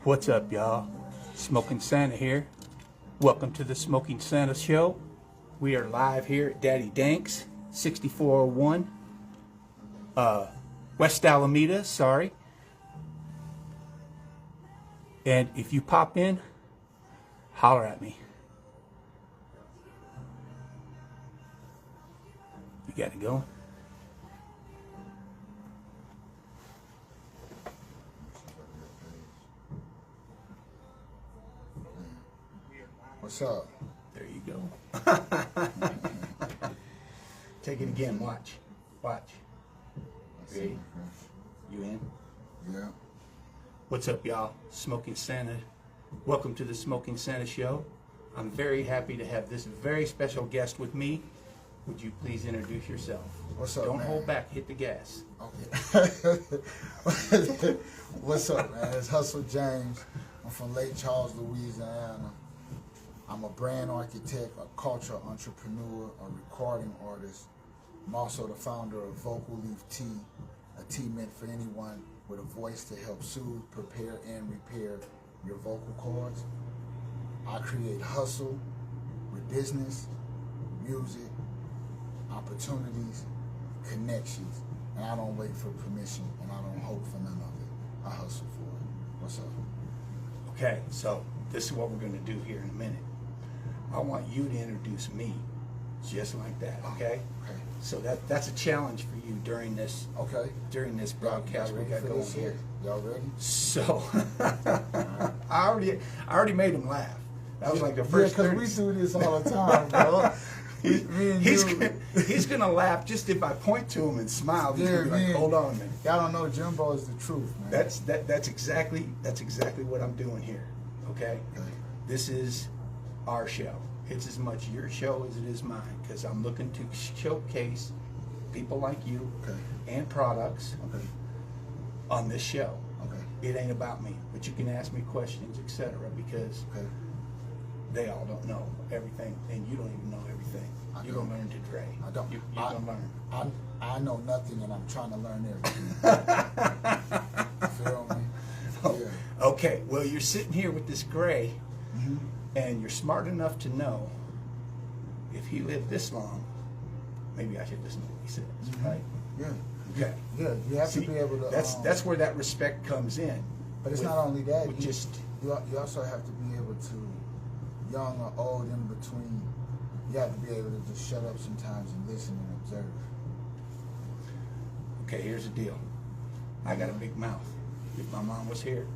What's up, y'all? Smoking Santa here. Welcome to the Smoking Santa Show. We are live here at Daddy Dank's, 6401 West Alameda, sorry. And if you pop in, holler at me. You got it going? What's up? There you go. Take it again. Watch. Watch. Ready? You in? Yeah. What's up, y'all? Smoking Santa. Welcome to the Smoking Santa Show. I'm very happy to have this very special guest with me. Would you please introduce yourself? What's up, Don't man? hold back. Hit the gas. Okay. What's up, man? It's Hustle James. I'm from Lake Charles, Louisiana. I'm a brand architect, a cultural entrepreneur, a recording artist. I'm also the founder of Vocal Leaf Tea, a tea meant for anyone with a voice to help soothe, prepare, and repair your vocal cords. I create hustle with business, music, opportunities, connections, and I don't wait for permission, and I don't hope for none of it. I hustle for it. What's up? Okay, so this is what we're going to do here in a minute. I want you to introduce me just like that, okay? Okay. So that's a challenge for you during this broadcast we got going here. Y'all ready? So I already made him laugh. That was like the first. Yeah, because we do this all the time, bro. He's gonna laugh just if I point to him and smile. He's gonna be like, hold on a minute. Y'all don't know Jimbo is the truth, man. That's exactly what I'm doing here. Okay? This is our show. It's as much your show as it is mine, because I'm looking to showcase people like you and products on this show. Okay. It ain't about me, but you can ask me questions, etc., because they all don't know everything, and you don't even know everything. You're gonna learn to Dre. I don't. You're gonna learn. I know nothing, and I'm trying to learn everything. Feel me? Yeah. Okay. Well, you're sitting here with this gray, and you're smart enough to know if he lived this long, maybe I should listen to what he says, right? Yeah. Okay. Yeah. You have to be able to. That's where that respect comes in. But it's not only that. You also have to be able to, young or old, in between. You have to be able to just shut up sometimes and listen and observe. Okay, here's the deal. I got a big mouth. If my mom was here,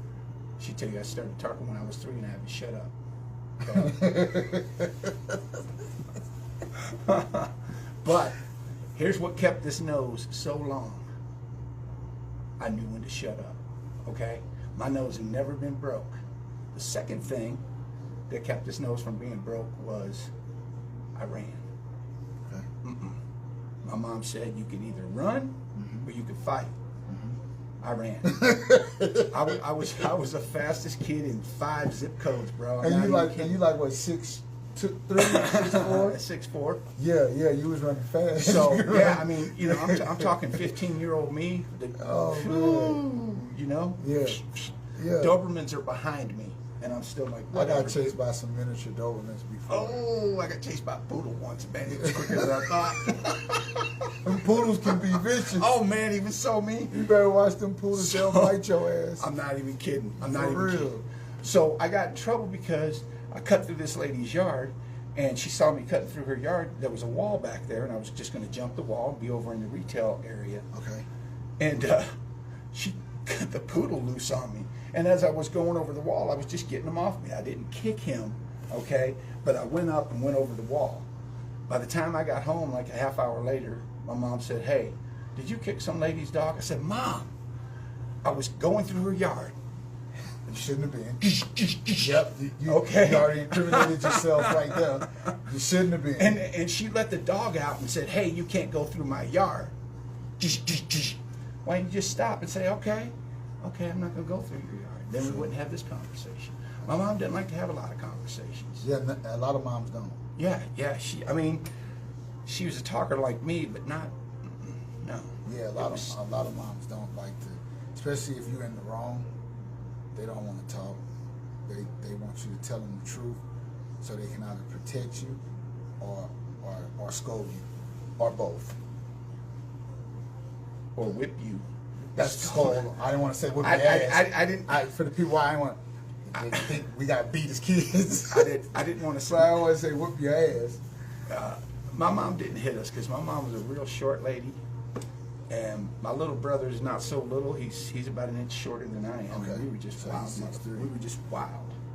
she'd tell you I started talking when I was 3 and I had to shut up. Okay? But here's what kept this nose so long. I knew when to shut up. Okay? My nose had never been broke. The second thing that kept this nose from being broke was I ran. Okay. My mom said you could either run or you could fight. I ran. I was the fastest kid in 5 zip codes, bro. And you like what, 6'3", 6'4"? 6'4". Yeah, you was running fast. So yeah, I mean, you know, I'm talking 15-year-old me. You know. Yeah. Dobermans are behind me, and I'm still like. Whatever. I got chased by some miniature Dobermans before. Oh, I got chased by a poodle once, man. It was quicker than I thought. Them poodles can be vicious. Oh man, even so me. You better watch them poodles. They'll bite your ass. I'm not even kidding. I'm not For even real. kidding. So I got in trouble because I cut through this lady's yard, and she saw me cutting through her yard. There was a wall back there, and I was just going to jump the wall and be over in the retail area. Okay. And she cut the poodle loose on me. And as I was going over the wall, I was just getting him off me. I didn't kick him, okay? But I went up and went over the wall. By the time I got home, like a half hour later, my mom said, "Hey, did you kick some lady's dog?" I said, "Mom, I was going through her yard." You shouldn't have been. Yep. You already incriminated yourself right there. You shouldn't have been. And she let the dog out and said, "Hey, you can't go through my yard. Why don't you just stop and say, okay, I'm not going to go through your yard." Then we wouldn't have this conversation. My mom didn't like to have a lot of conversations. Yeah, a lot of moms don't. Yeah. She was a talker like me, but not, no. Yeah, a lot of moms don't like to, especially if you're in the wrong. They don't want to talk. They want you to tell them the truth, so they can either protect you, or scold you, or both. Or whip you. That's scold. I didn't want to say whip your ass. I didn't. For the people, I didn't want. They think we gotta beat his kids. I didn't want to So I always say whip your ass. My mom didn't hit us because my mom was a real short lady, and my little brother is not so little. He's about an inch shorter than I am. Okay. And we were just So wild. he's 6'3". We were just wild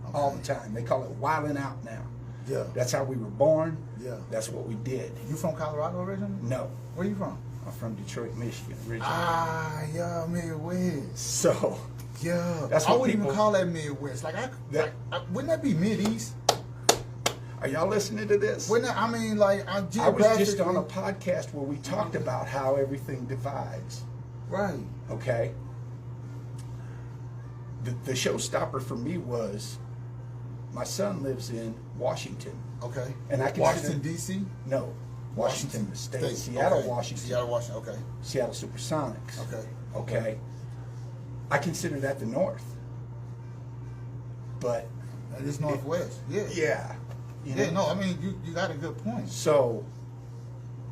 Okay. all the time. They call it wilding out now. Yeah. That's how we were born. Yeah. That's what we did. You from Colorado originally? No, Where you from? I'm from Detroit, Michigan originally. Ah, yeah, Midwest. So Yeah, That's I what wouldn't even people- call that Midwest. Like, wouldn't that be Mid-East? are y'all listening to this? Wouldn't that, I mean, like, I was geographically. just on a podcast where we talked about how everything divides. Right. Okay. The showstopper for me was my son lives in Washington. Okay. And I consider- Washington, D.C.? No, Washington State, Seattle, Okay. Washington, Seattle, Washington, okay. Seattle Supersonics. Okay. Okay. I consider that the North. But That is Northwest. Yeah. yeah, you Yeah, know, no, I mean, you got a good point. so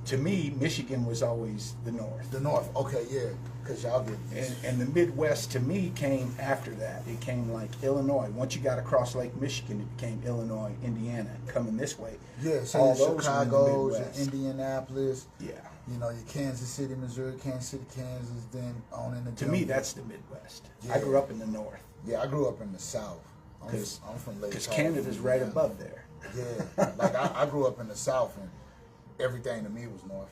to me, Michigan was always the North. The North, okay, yeah, because y'all get And the Midwest to me came after that. It came like Illinois. Once you got across Lake Michigan, it became Illinois, Indiana, coming this way. yeah, so all your those were in the Chicago's, your Midwest. Indianapolis, Yeah. you know, your Kansas City, Missouri, Kansas City, Kansas, then on into To me, Denver. that's the Midwest. Yeah. I grew up in the North Yeah, I grew up in the South. I'm from Lake because Charles, Canada's right Louisiana. above there. Yeah, like I grew up in the South, and everything to me was North.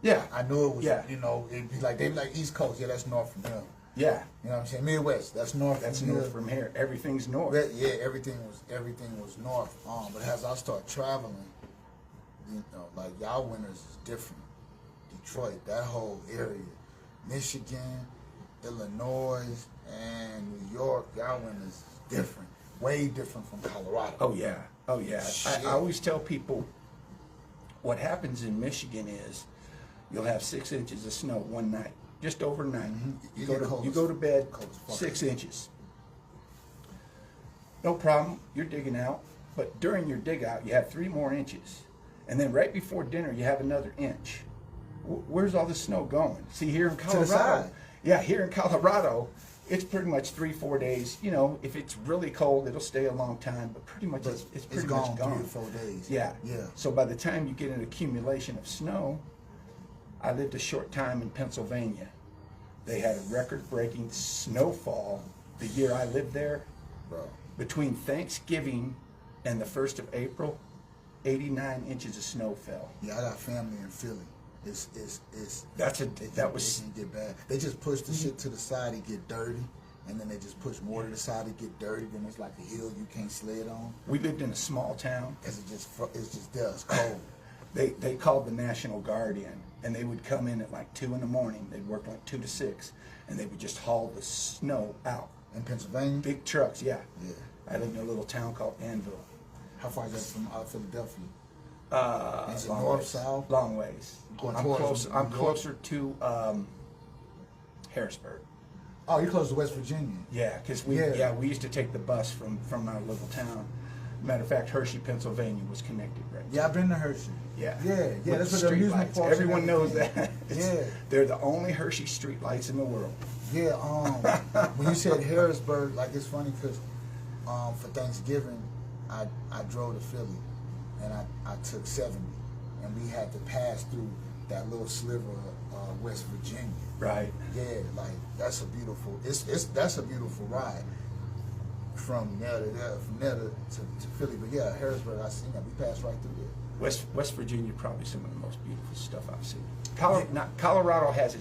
Yeah. I knew it was, Yeah. you know, it'd be like, they'd be like East Coast, yeah, that's North from here. Yeah. You know what I'm saying? Midwest, that's North That's from north here. from here. Everything's north. Yeah, everything was North. But as I start traveling, you know, like y'all winters is different. Detroit, that whole area, Michigan, Illinois, and New York, y'all winters is different. Way different from Colorado. Oh yeah. Oh yeah. Shit. I always tell people what happens in Michigan is you'll have 6 inches of snow one night, just overnight. You You, get go cold to, you as- go to bed, cold as fuck. 6 inches. No problem. You're digging out, but during your dig out, you have 3 more inches, and then right before dinner, you have another inch. Where's all the snow going? See, here in the Colorado, side. yeah, here in Colorado, it's pretty much 3-4 days. You know, if it's really cold, it'll stay a long time, but pretty much But it's pretty much gone. 3 or 4 days. Yeah. Yeah. So by the time you get an accumulation of snow, I lived a short time in Pennsylvania. They had a record-breaking snowfall the year I lived there. Bro. Between Thanksgiving and the 1st of April, 89 inches of snow fell. Yeah, I got family in Philly. It's That it was can get bad. They just push the shit to the side, it get dirty, and then they just push more to the side, it get dirty. Then it's like a hill you can't sled on we lived in a small town. because it's just there. It's cold. They called the National Guard in, and they would come in at like 2 in the morning. They'd work like 2 to 6, and they would just haul the snow out. In Pennsylvania, Big trucks, yeah. Yeah. I lived in a little town called Anvil. how far is that from Philadelphia? Is it Long north, ways. south? Long ways. Going I'm towards close. New I'm York? closer to Harrisburg. Oh, you're close to West Virginia. Yeah, because Yeah. we used to take the bus from our little town. Matter of fact, Hershey, Pennsylvania was connected right. Yeah, I've been to Hershey. Yeah. Yeah. With That's the where the street amusement lights. parks. and Everyone knows everything. that. Yeah. They're the only Hershey street lights in the world. Yeah, when you said Harrisburg, like it's funny because for Thanksgiving, I drove to Philly and I took 70, and we had to pass through that little sliver of West Virginia. Right. Yeah, like that's a beautiful. That's a beautiful ride from there to Philly. But yeah, Harrisburg, I seen that. We passed right through there. West Virginia, probably some of the most beautiful stuff I've seen. Colorado has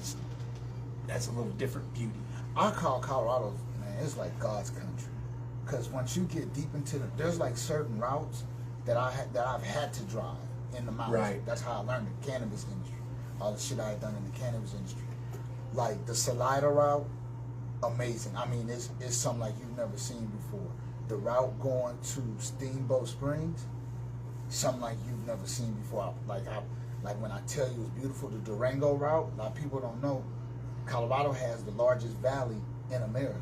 a little different beauty. I call Colorado, man, it's like God's country. Because once you get deep into there's like certain routes that I've had to drive in the mountains. Right. That's how I learned the cannabis industry. All the shit I had done in the cannabis industry. Like the Salida route, amazing. I mean, it's something like you've never seen before. The route going to Steamboat Springs, something like you've never seen before. Like when I tell you it's beautiful, the Durango route, a lot of people don't know, Colorado has the largest valley in America.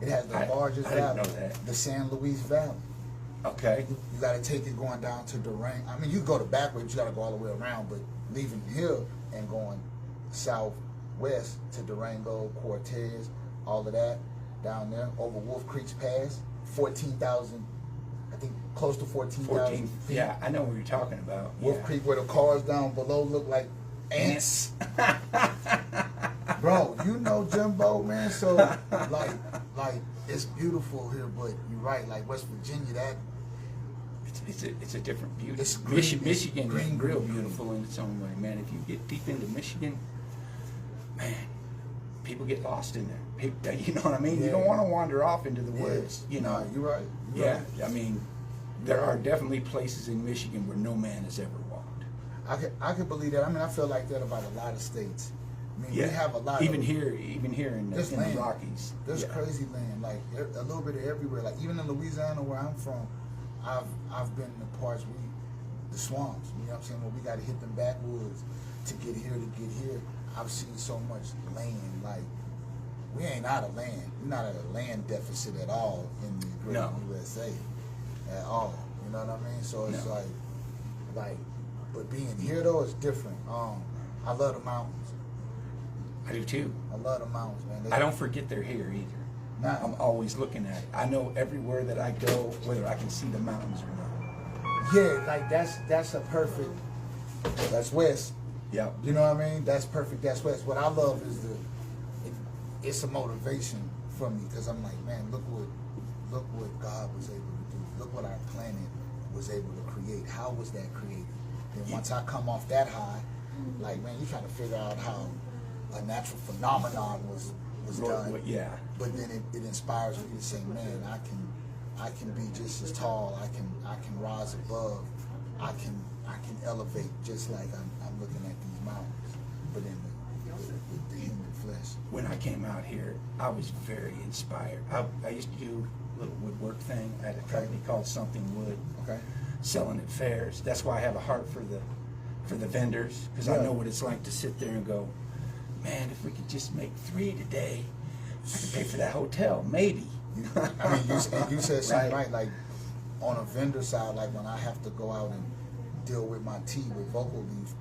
It has the largest I didn't valley, know that. the San Luis Valley. Okay. You got to take it going down to Durango. I mean, you go the back way, but you got to go all the way around. But leaving here and going southwest to Durango, Cortez, all of that down there over Wolf Creek's Pass, 14,000. I think close to 14,000 feet. Yeah, I know what you're talking about. Wolf Creek, where the cars down below look like ants. Bro, you know Jimbo, man. So like it's beautiful here, but you're right. Like West Virginia, that it's a different beauty. It's green, Michigan green, is real beautiful in its own way, man. If you get deep into Michigan, man, people get lost in there. People, you know what I mean? Yeah. You don't want to wander off into the woods. You know, Nah, you're right. You're yeah. right. I mean, there are definitely places in Michigan where no man has ever walked. I could believe that. I mean, I feel like that about a lot of states. I mean, we have a lot. Even here in the Rockies. There's crazy land, like a little bit of everywhere. Like even in Louisiana, where I'm from, I've been in the parts the swamps. You know what I'm saying? Where we got to hit them backwoods to get here. I've seen so much land. Like we ain't out of land. We're not at a land deficit at all in the great USA at all. You know what I mean? So it's like, but being here though is different. I love the mountains. I do too. I love the mountains, man. I don't forget they're here either. Nah. I'm always looking at it. I know everywhere that I go, whether I can see the mountains or not. Yeah, like that's a perfect. That's west. Yeah. You know what I mean? That's perfect. That's west. What I love is it's a motivation for me because I'm like, man, look what God was able to do. Look what our planet was able to create. How was that created? Then once I come off that high, like, man, you trying to figure out how a natural phenomenon was done. Yeah. But then it inspires me to say, man, I can be just as tall. I can rise above. I can elevate just like I'm looking at these mountains, but in the human flesh. When I came out here, I was very inspired. I used to do a little woodwork thing at a company called Something Wood. Okay. Selling at fairs. That's why I have a heart for the vendors, because I know what it's like to sit there and go, man, if we could just make 3 today, I could pay for that hotel, maybe. I mean, you said something right. Like on a vendor side, like when I have to go out and deal with my tea with vocal leaf,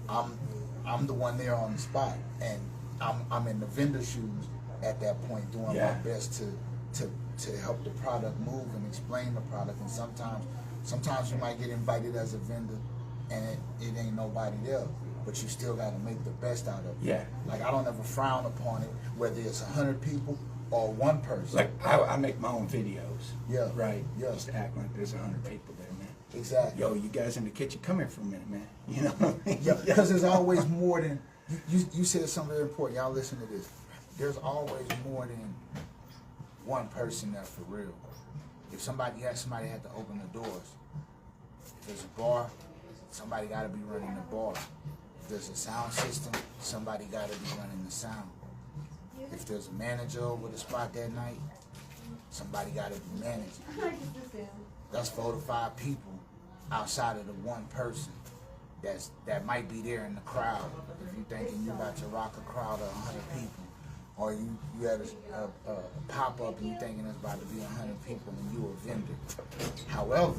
I'm the one there on the spot, and I'm in the vendor shoes at that point, doing my best to help the product move and explain the product. And sometimes you might get invited as a vendor, and it ain't nobody there, but you still got to make the best out of it. Yeah. Like I don't ever frown upon it, whether it's 100 people or one person. Like I make my own videos. Yeah. Right. Yeah. Just act like there's 100 people there, man. Exactly. Yo, you guys in the kitchen, come here for a minute, man. You know what I mean? Yeah, because there's always more than you said something very important. Y'all listen to this. There's always more than one person there for real. If somebody had to open the doors. If there's a bar, somebody got to be running the bar. If there's a sound system, somebody got to be running the sound. If there's a manager over the spot that night, somebody got to be managing. That's 4 to 5 people outside of the one person that might be there in the crowd. If you're thinking you're about to rock a crowd of 100 people, or you had a pop-up and you're thinking it's about to be 100 people and you're a vendor. However,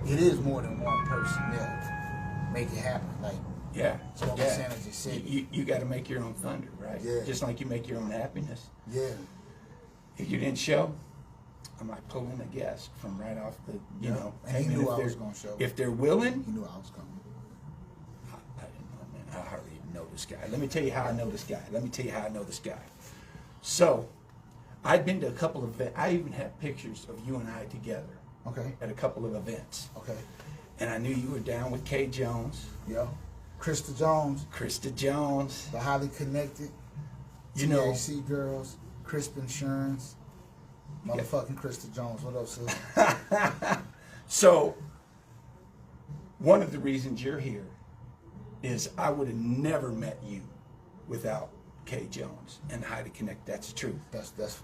it is more than one person there. Make it happen. Like, Smoke Energy City. You got to make your own thunder, right? Yeah. Just like you make your own happiness. Yeah. If you didn't show, I might pull in a guest from right off the, you know. And he knew I was going to show. If they're willing. He knew I was coming. I didn't know, man. I hardly even know this guy. Let me tell you how I know this guy. So, I'd been to a couple of events. I even have pictures of you and I together. Okay. At a couple of events. Okay. And I knew you were down with Kay Jones. Yeah. Krista Jones. The highly connected. You know. TAC girls. Crisp Insurance. Motherfucking Krista Jones. What up, sis? So, one of the reasons you're here is I would have never met you without Kay Jones and Highly Connect. That's the truth.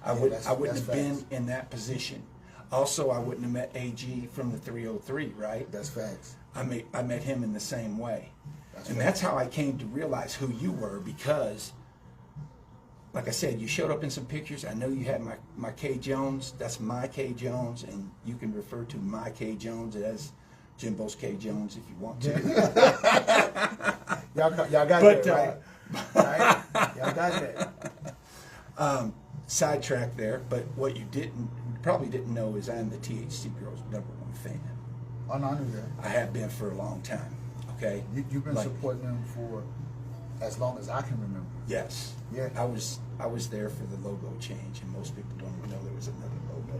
I wouldn't have been in that position. Also, I wouldn't have met AG from the 303, right? That's facts. I met him in the same way. That's how I came to realize who you were, because like I said, you showed up in some pictures. I know you had my K Jones. That's my K Jones, and you can refer to my K Jones as Jimbo's K Jones if you want to. y'all got But, that, right? Y'all got that. Sidetrack there, but what you probably didn't know is I'm the THC Girls #1 fan. Oh, no, I knew that. I have been for a long time. Okay. You've been supporting them for as long as I can remember. Yes. Yeah. I was there for the logo change, and most people don't even know there was another logo.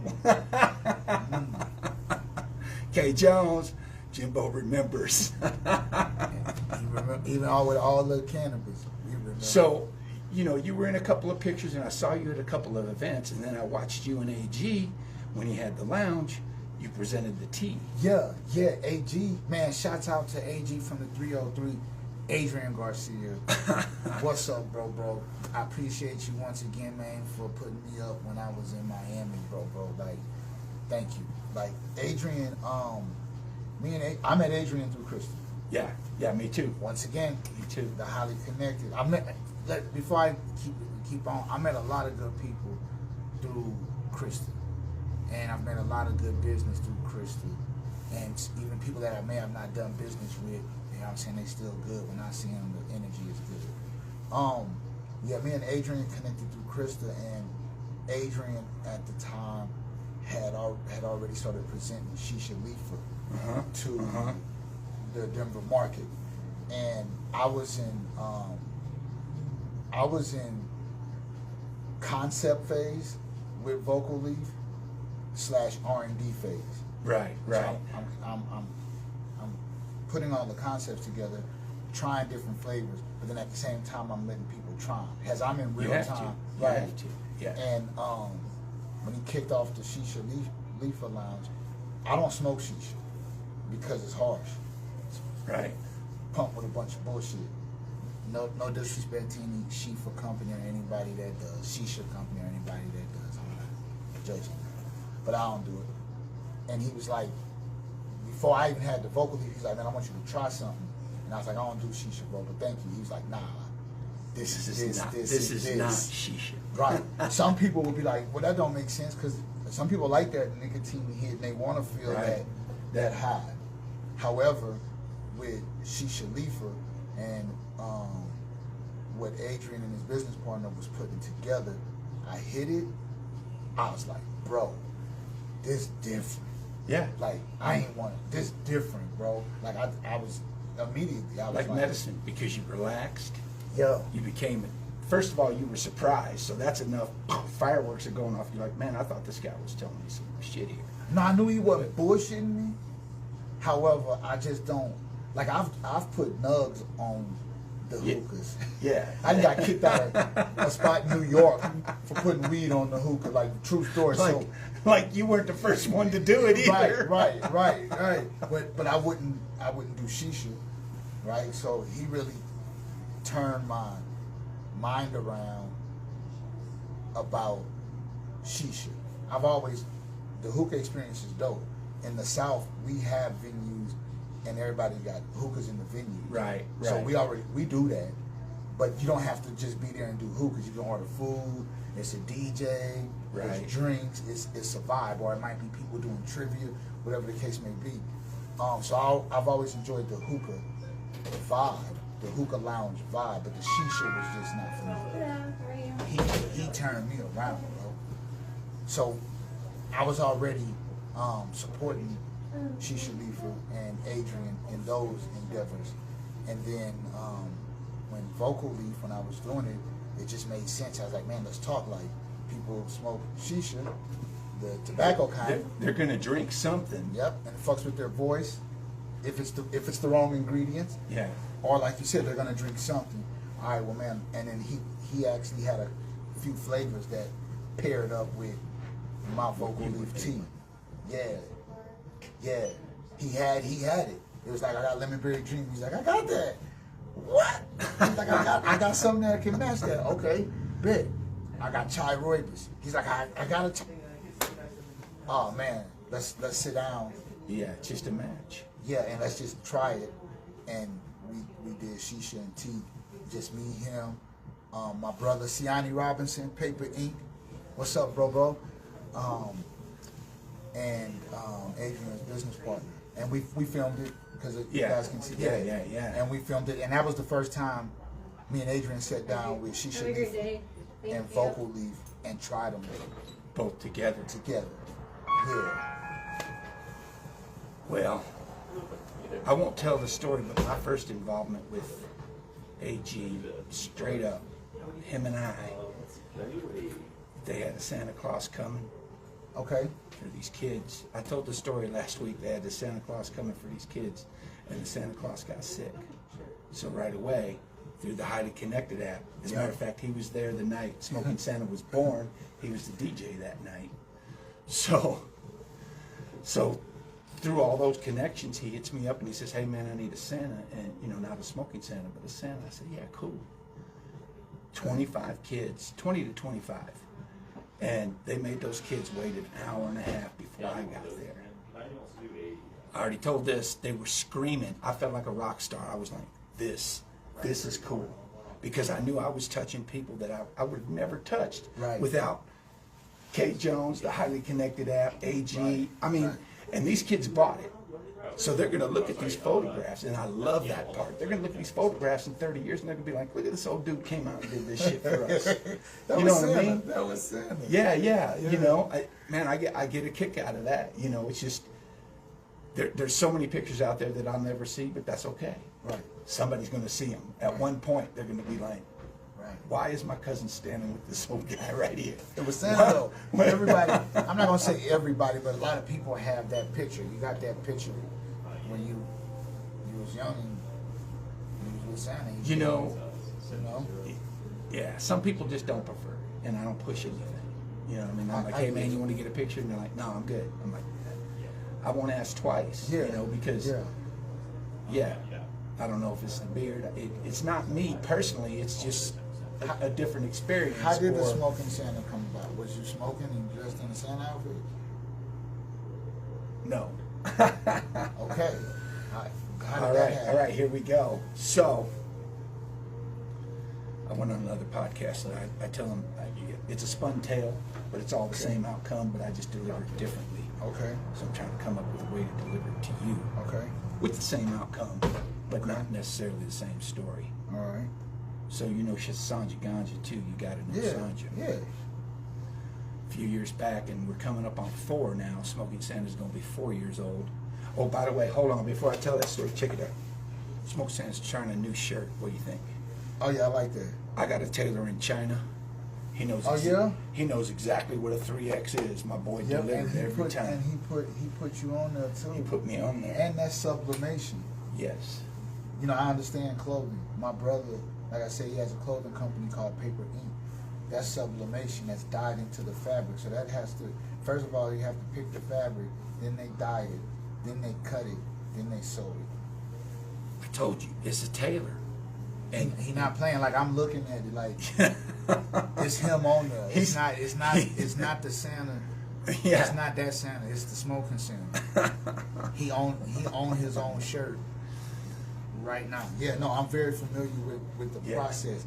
K Jones, Jimbo remembers. Even all with all the cannabis, you remember. So, you were in a couple of pictures, and I saw you at a couple of events, and then I watched you and AG when he had the lounge. You presented the tea. Yeah, AG, man, shouts out to AG from the 303, Adrian Garcia. What's up, bro? I appreciate you once again, man, for putting me up when I was in Miami, bro. Like, thank you. Like, Adrian, I met Adrian through Kristen. Yeah, me too. Once again, me too. The highly connected. Before I keep on, I met a lot of good people through Kristen. And I've made a lot of good business through Kristen. And even people that I may have not done business with, you know what I'm saying, they still good. When I see them, the energy is good. Me and Adrian connected through Krista, and Adrian at the time had already started presenting Shisha Leafer to the Denver market. And I was in concept phase with Vocal Leaf / R&D phase. Right. So I'm putting all the concepts together, trying different flavors, but then at the same time I'm letting people try them. As I'm in real time. You have to. Yeah. And when he kicked off the Shisha Leafer Lounge, I don't smoke shisha because it's harsh. It's right. Pumped with a bunch of bullshit. No disrespect to any Shifa company or anybody that does, Shisha company or anybody that does. I'm not judging. But I don't do it. And he was like, before I even had the vocal, he's like, man, I want you to try something. And I was like, I don't do shisha, bro, but thank you. He was like, nah, this is not shisha. Right. Some people would be like, well, that don't make sense, because some people like that nicotine hit and they want to feel that high. However, with Shisha Leafer and what Adrian and his business partner was putting together, I hit it. I was like, bro, this different. Yeah. Like, I ain't want this different, bro. Like, I was immediately, I was like medicine, because you relaxed. Yeah. You became, first of all, you were surprised, so that's enough. Fireworks are going off. You're like, man, I thought this guy was telling me some shit here. No, I knew he wasn't bullshitting me. However, I just don't, like, I've put nugs on the hookahs. Yeah. I got kicked out of a spot in New York for putting weed on the hookah, like, true story. Like you weren't the first one to do it either. Right. But I wouldn't do shisha, right? So he really turned my mind around about shisha. The hookah experience is dope. In the South, we have venues, and everybody got hookahs in the venue. Right. So we do that, but you don't have to just be there and do hookahs. You can order food. It's a DJ. Right. There's drinks. It's a vibe, or it might be people doing trivia, whatever the case may be. So I've always enjoyed the hookah vibe, the hookah lounge vibe, but the shisha was just not for me. He turned me around, bro. So I was already supporting Shisha Leafer and Adrian in those endeavors, and then when Vocal Leaf, when I was doing it, it just made sense. I was like, man, let's talk like people smoke shisha, the tobacco kind. They're gonna drink something. Yep, and it fucks with their voice if it's the wrong ingredients. Yeah. Or like you said, they're gonna drink something. All right, well, man, and then he actually had a few flavors that paired up with my Vocal Leaf tea. Yeah. He had it. It was like, I got lemon berry dream. He's like, I got that. What? He's like, I got something that can match that. Okay, bet. I got chai rooibos. He's like, I got a chai. Oh man, let's sit down. Yeah, just a match. Yeah, and let's just try it. And we did shisha and tea, just me, him, My brother Siani Robinson, Paper Ink. What's up, bro? And Adrian's business partner. And we filmed it because you guys can see. Yeah. And we filmed it, and that was the first time me and Adrian sat down with Shisha Leaf and Vocal Leaf and tried them Both together. Yeah. Well, I won't tell the story, but my first involvement with AG, straight up, him and I, they had a Santa Claus coming. Okay. For these kids. I told the story last week. They had the Santa Claus coming for these kids, and the Santa Claus got sick. So right away, through the Highly Connected app, as a matter of fact, he was there the night Smoking Santa was born. He was the DJ that night. So through all those connections, he hits me up and he says, "Hey man, I need a Santa," and not a Smoking Santa, but a Santa. I said, "Yeah, cool." 25 kids, 20 to 25. And they made those kids wait an hour and a half before I got there. I already told this, they were screaming. I felt like a rock star. I was like, this is cool. Because I knew I was touching people that I would have never touched without Kate Jones, the Highly Connected app, AG. And these kids bought it. So they're going to look at these photographs, and I love that part. They're going to look at these photographs in 30 years, and they're going to be like, "Look at this old dude came out and did this shit for us." You know what I mean? That was Santa. Yeah. I get a kick out of that. It's just there's so many pictures out there that I'll never see, but that's okay. Right. Somebody's going to see them. At one point, they're going to be like, "Why is my cousin standing with this old guy right here?" It was Santa though. Everybody, I'm not going to say everybody, but a lot of people have that picture. You got that picture when you was young and you was with Santa. Yeah, some people just don't prefer it, and I don't push anything. You know what I mean? I'm like, "Hey man, you want to get a picture?" And they're like, "No, I'm good." I'm like, I won't ask twice, because I don't know if it's the beard. It's not me personally. It's just a different experience. How did the Smoking Santa come about? Was you smoking and dressed in a Santa outfit? No. Okay. All right, here we go. So, I went on another podcast and I tell them it's a spun tale, but it's all the same outcome, but I just deliver it differently. Okay. So I'm trying to come up with a way to deliver it to you. Okay. With the same outcome, but not necessarily the same story. All right. So Sanja Ganja too. You got to know Sanja. Yeah. A few years back, and we're coming up on 4 now. Smoking Santa's going to be 4 years old. Oh, by the way, hold on. Before I tell that story, check it out. Smoking Santa's trying a new shirt. What do you think? Oh yeah, I like that. I got a tailor in China. He knows. He knows exactly what a 3X is. My boy delivered every time. And he put you on there too. He put me on there. And that's sublimation. Yes. I understand clothing. My brother, like I said, he has a clothing company called Paper Ink. That's sublimation. That's dyed into the fabric. So that has to. First of all, you have to pick the fabric. Then they dye it. Then they cut it. Then they sew it. I told you, it's a tailor. And he not playing. Like, I'm looking at it like it's him on there. It's not the Santa. Yeah. It's not that Santa. It's the Smoking Santa. He own his own shirt right now. Yeah, no, I'm very familiar with the process,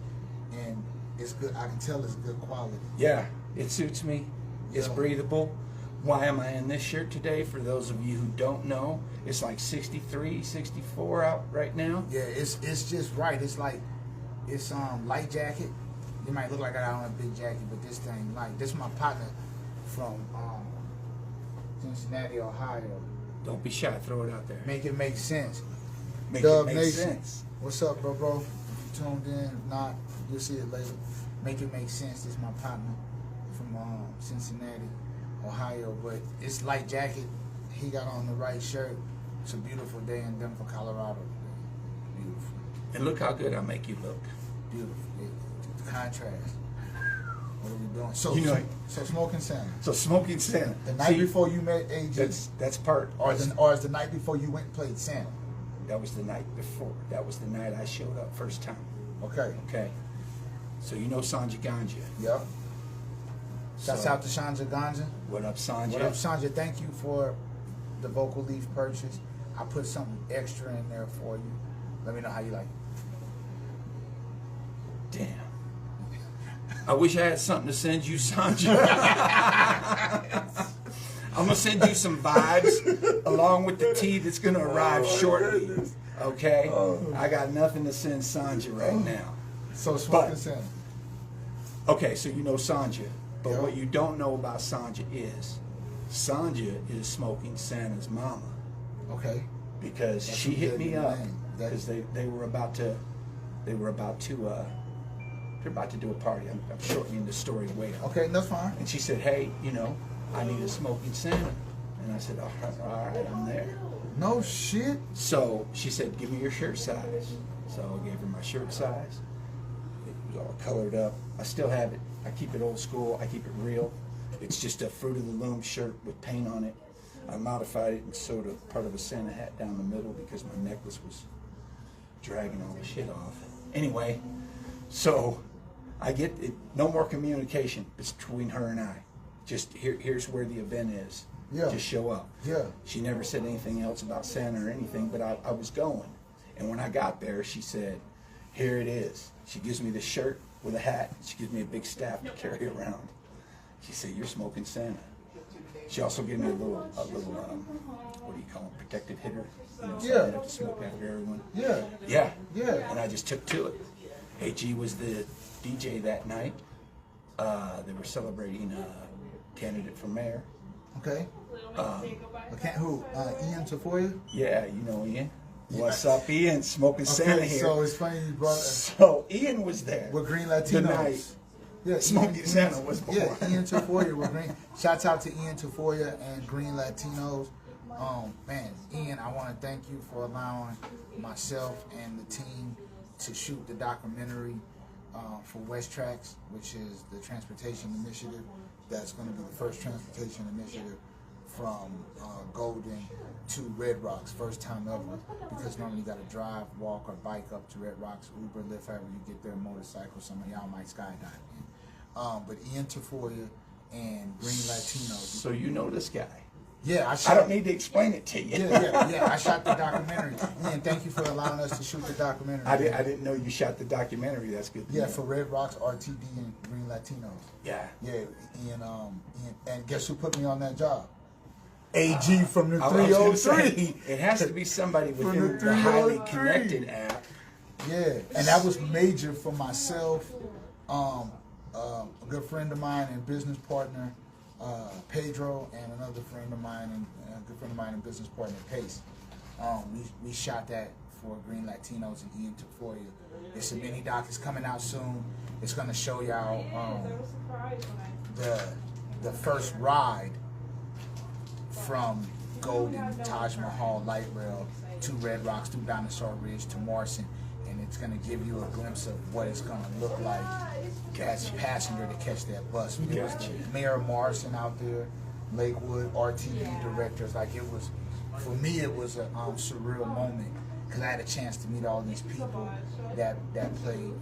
and it's good. I can tell it's good quality. Yeah, it suits me. It's breathable. Why am I in this shirt today? For those of you who don't know, it's like 63, 64 out right now. Yeah, it's just right. It's like it's light jacket. You might look like I got on a big jacket, but this thing light. This is my partner from Cincinnati, Ohio. Don't be shy. Throw it out there. Make it make sense. Make Dub it make Nation. sense. What's up, bro? If you tuned in, if not, you'll see it later. Make it make sense. This is my partner from Cincinnati, Ohio. But it's light jacket. He got on the right shirt. It's a beautiful day in Denver, Colorado today. Beautiful. And look how good I make you look. Beautiful. The contrast. What are we doing? So Smoking Santa. So Smoking Santa. The night before you met AG. That's part. Or is the night before you went and played Santa? That was the night before. That was the night I showed up first time. Okay. Okay. So Sanja Ganja. Yep. Shouts out to Sanja Ganja. What up, Sanja? What up, Sanja? Thank you for the Vocal Leaf purchase. I put something extra in there for you. Let me know how you like it. Damn. I wish I had something to send you, Sanja. I'm gonna send you some vibes along with the tea that's gonna arrive shortly. Okay? I got nothing to send Sanja right now. So smoking Santa. Okay, so you know Sanja, but Yeah. what you don't know about Sanja is smoking Santa's mama. Okay. Because That's she a hit good me up name. because they were about to they're about to do a party. I'm shortening the story way up. Okay, that's fine. And she said, hey, I need a smoking Santa. And I said, all right, I'm there. No shit. So she said, give me your shirt size. So I gave her my shirt size. It was all colored up. I still have it. I keep it old school. I keep it real. It's just a Fruit of the Loom shirt with paint on it. I modified it and sewed a part of a Santa hat down the middle because my necklace was dragging all the shit off. Anyway, so I get it, no more communication between her and I. Just here's where the event is. Yeah. Just show up. Yeah. She never said anything else about Santa or anything, but I was going. And when I got there, she said, here it is. She gives me the shirt with a hat. She gives me a big staff to carry around. She said, you're smoking Santa. She also gave me a little what do you call it, protective hitter. So Yeah. I didn't have to smoke after everyone. Yeah. Yeah. Yeah. And I just took to it. AG was the DJ that night. They were celebrating a candidate for mayor. Okay. Okay. Who? Ian Tafoya? Yeah, you know Ian. What's up, Ian? Smoking Santa Okay, here. so it's funny you brought So Ian was there. with Green the Latinos. night Yeah, Smoking Santa was born. Yeah, Ian Tafoya with Green. Shouts out to Ian Tafoya and Green Latinos. Man, Ian, I want to thank you for allowing myself and the team to shoot the documentary for West Tracks, which is the transportation initiative. That's going to be the first transportation initiative from Golden to Red Rocks, first time ever, because normally you got to drive, walk, or bike up to Red Rocks, Uber, Lyft, however you get there, motorcycle, some of y'all might skydive in. But Ian Tafoya and Green Latinos. So you know this guy. Yeah, I don't need to explain it to you. Yeah. I shot the documentary. Ian, thank you for allowing us to shoot the documentary. I didn't know you shot the documentary. That's good. Yeah, for Red Rocks, RTD, and Green Latinos. Yeah. Yeah, Ian, and guess who put me on that job? AG from the I was gonna 303. say, it has to be somebody From within the the highly 303. connected app. Yeah, and that was major for myself, a good friend of mine and business partner, Pedro, and another friend of mine and a good friend of mine and business partner, Pace. We shot that for Green Latinos and Ian Tafoya. It's a mini doc. It's coming out soon. It's gonna show y'all the first ride from Golden, Taj Mahal, Light Rail to Red Rocks, through Dinosaur Ridge to Morrison, and it's going to give you a glimpse of what it's going to look like as a passenger to catch that bus. There was the Mayor of Morrison out there, Lakewood, RTD directors. Like, it was, for me, it was a surreal moment because I had a chance to meet all these people that played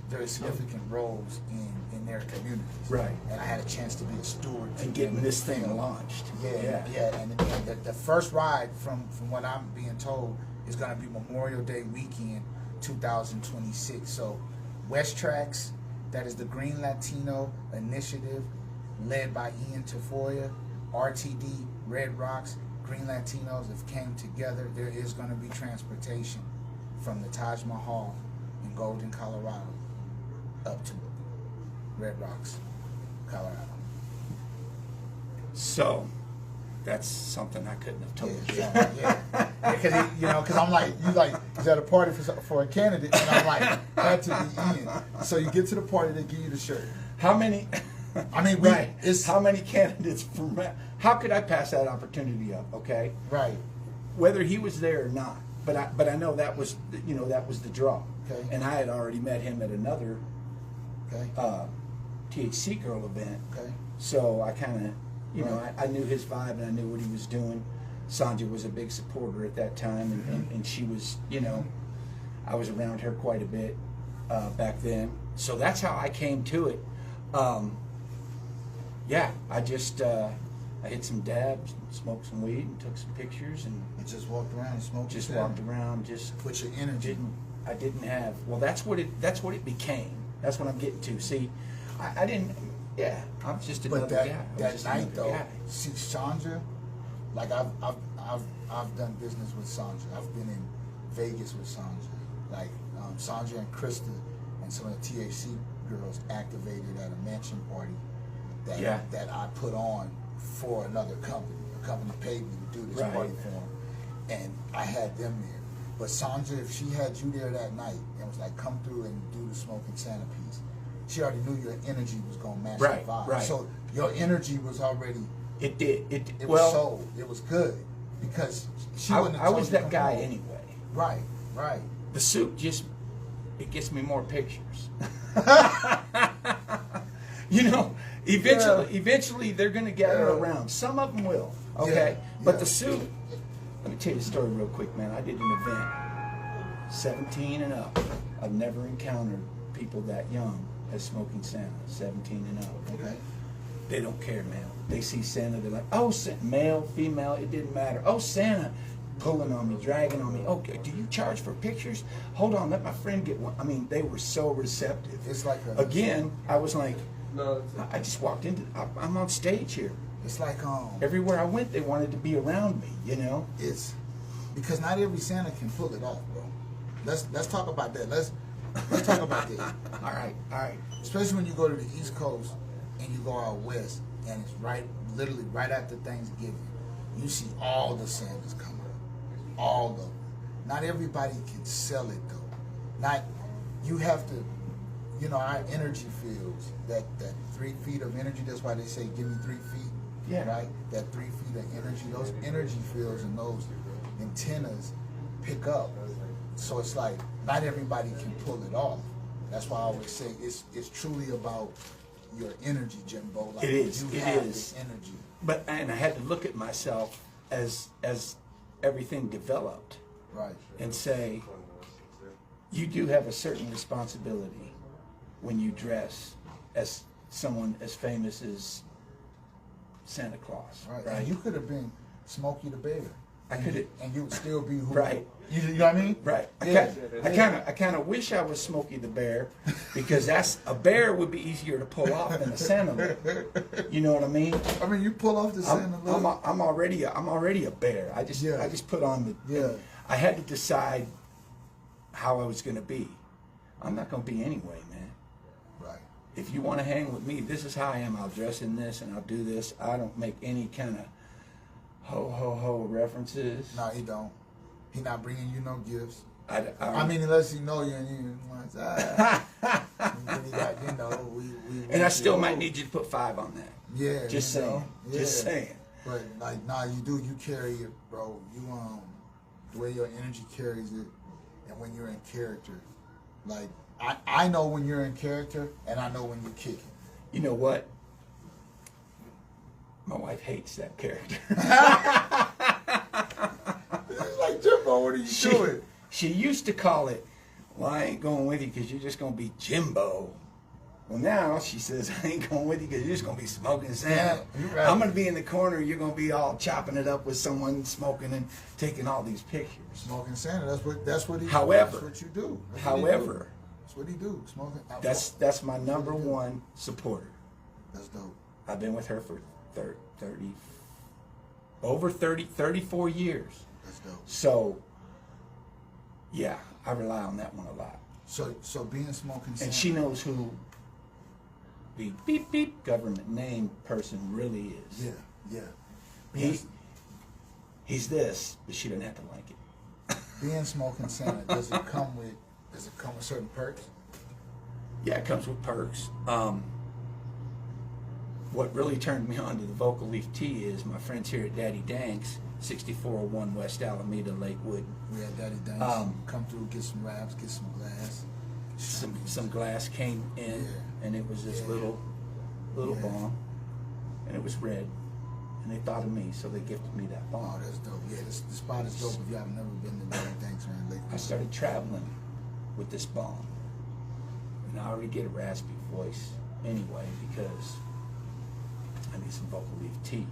very significant roles in their communities. Right. And I had a chance to be a steward And getting this thing launched. yeah. And the first ride, from what I'm being told, is going to be Memorial Day weekend, 2026. So West Tracks, that is the Green Latino Initiative, led by Ian Tafoya, RTD, Red Rocks, Green Latinos have came together. There is going to be transportation from the Taj Mahal in Golden, Colorado, up to Red Rocks, Colorado. So that's something I couldn't have told you. Yeah. Because I'm like, you like, is that a party for a candidate? And I'm like, had to be Ian. So you get to the party, they give you the shirt. How many? I mean, how many candidates from? How could I pass that opportunity up? Okay. Right. Whether he was there or not, but I know that was the draw. Okay. And I had already met him at another Okay. THC Girl event. Okay. So I kind of, I knew his vibe and I knew what he was doing. Sanja was a big supporter at that time, and she was, I was around her quite a bit back then. So that's how I came to it. I just I hit some dabs, smoked some weed, and took some pictures, and You just walked around and smoked. just your walked cigarette. around, just Put your energy. I didn't have. Well, that's what it became. That's what I'm getting to. See, I didn't. Yeah, I'm just another But that guy. I'm that just night another though, guy. see Sandra, like I've done business with Sandra. I've been in Vegas with Sandra. Like Sandra and Krista and some of the THC girls activated at a mansion party that I put on for another company. A company paid me to do this party for them, and I had them there. But Sandra, if she had you there that night and was like, come through and do the Smoking Santa piece, she already knew your energy was gonna match the vibe. Right. So your energy was already. It did. It was sold. It was good because she wouldn't have I told was you to that come guy home. anyway. Right. The suit it gets me more pictures. You know, eventually they're going to gather around. Some of them will, okay? But the suit, let me tell you a story real quick, man. I did an event, 17 and up. I've never encountered people that young as Smoking Santa, 17 and up. Okay. They don't care, man. They see Santa, they're like, oh, male, female, it didn't matter. Oh, Santa, pulling on me, dragging on me. Okay, do you charge for pictures? Hold on, let my friend get one. I mean, they were so receptive. It's like again, I was like, I just walked into. I'm on stage here. It's like everywhere I went, they wanted to be around me. You know. It's because not every Santa can pull it off, bro. Let's talk about that. Let's talk about that. All right. Especially when you go to the East Coast and you go out west, and it's literally right after Thanksgiving. You see all the Santas come out, all of them. Not everybody can sell it though. You have to. You know, our energy fields, that 3 feet of energy, that's why they say, give me 3 feet. Yeah. Right? That 3 feet of energy, those energy fields and those antennas pick up. So it's like, not everybody can pull it off. That's why I always say, it's truly about your energy, Jimbo. Like, it is. You it have is. the energy. And I had to look at myself as everything developed. Right. And say, you do have a certain responsibility when you dress as someone as famous as Santa Claus, right? And you could have been Smokey the Bear. I could have, and you would still be who? Right. You know what I mean? Right. Yeah. I kind of wish I was Smokey the Bear, because a bear would be easier to pull off than a Santa look. You know what I mean? I mean, you pull off the Santa look. I'm already a bear. I just put on the. I had to decide how I was going to be. I'm not going to be anyway, man. Right. If you want to hang with me, this is how I am. I'll dress in this and I'll do this. I don't make any kind of ho references. No, he don't. He not bringing you no gifts. I mean, unless he know you and you want and I still might need you to put 5 on that. Yeah. Just saying. Yeah. Just saying. But like, nah, you do. You carry it, bro. You the way your energy carries it, and when you're in character, like I know when you're in character, and I know when you're kicking. You know what? My wife hates that character. It's like, Jimbo, what are you doing? She used to call it, well, I ain't going with you because you're just going to be Jimbo. Well, now she says, I ain't going with you because you're just going to be Smoking Santa. Yeah, right. I'm going to be in the corner. You're going to be all chopping it up with someone smoking and taking all these pictures. Smoking Santa, that's what he However, that's what you do. That's what he do. Smoking. That's my number one supporter. That's dope. I've been with her for 34 years. That's dope. So, yeah, I rely on that one a lot. So being Smoking Santa. And she knows who the beep beep government name person really is. Yeah. He's this, but she doesn't have to like it. Being Smoking Santa, does it come with certain perks? Yeah, it comes with perks. What really turned me on to the Vocal Leaf Tea is my friends here at Daddy Dank's, 6401 West Alameda, Lakewood. We had Daddy Dank's come through, get some wraps, get some glass. Some glass came in, and it was this little bomb, and it was red, and they thought of me, so they gifted me that bomb. Oh, that's dope. Yeah, this spot is dope if you have never been to Daddy Dank's around Lakewood. I started traveling with this bomb, and I already get a raspy voice anyway because I need some Vocal Leaf Tea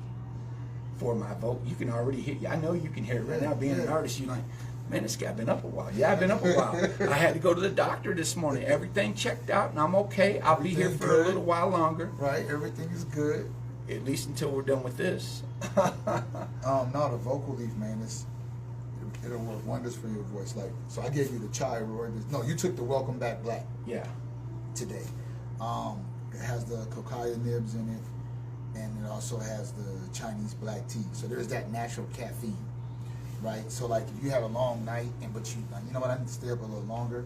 for my vocal. You can already hear. I know you can hear it right now. Being an artist, you like, Man, this guy been up a while. Yeah, I've been up a while. I had to go to the doctor this morning. Everything checked out, and I'm okay. I'll be here for a little while longer. Right, everything is good. At least until we're done with this. No, the vocal leaf, man, it'll work wonders for your voice. Like, so I gave you the chai roar. No, you took the Welcome Back Black. Yeah. Today. It has the cocoa nibs in it, and it also has the Chinese black tea. So there's that natural caffeine, right? So like if you have a long night, but you know what, I need to stay up a little longer,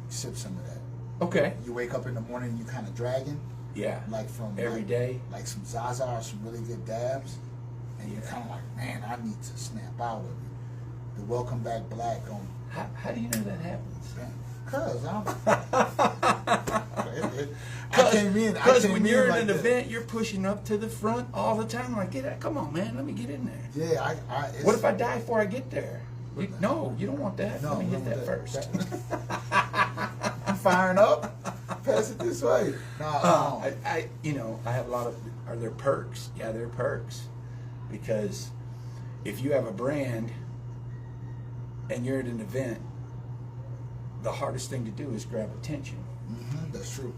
sip some of that. Okay. You wake up in the morning and you kind of dragging. Yeah. Like from every day. Like some Zaza or some really good dabs, and you're kind of like, man, I need to snap out of it. The Welcome Back Black on. How do you know that happens? Cause I came in. Because when you're in an event, you're pushing up to the front all the time. Like, come on, man, let me get in there. Yeah, what if I die before I get there? No, you don't want that. No, let me hit that first. I'm firing up. Pass it this way. I have a lot of. Are there perks? Yeah, there are perks, because if you have a brand and you're at an event, the hardest thing to do is grab attention. Mm-hmm, that's true.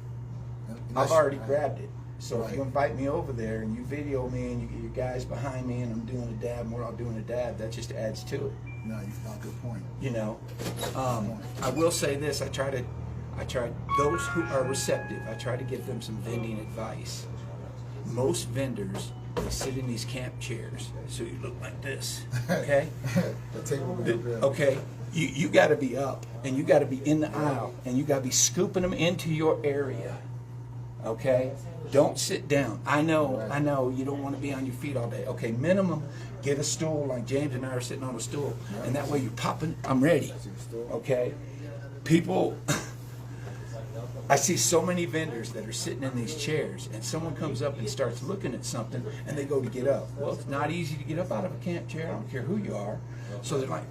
I've already grabbed it. So if you invite me over there and you video me and you get your guys behind me and I'm doing a dab and we're all doing a dab, that just adds to it. No, you've got a good point. You know, I will say this: I try those who are receptive. I try to give them some vending advice. Most vendors, they sit in these camp chairs, so you look like this. Okay. Okay. You got to be up, and you got to be in the aisle, and you got to be scooping them into your area. Okay? Don't sit down. I know you don't want to be on your feet all day. Okay, minimum, get a stool like James and I are sitting on a stool, and that way you're popping, I'm ready. Okay? People, I see so many vendors that are sitting in these chairs, and someone comes up and starts looking at something, and they go to get up. Well, it's not easy to get up out of a camp chair. I don't care who you are. So they're like,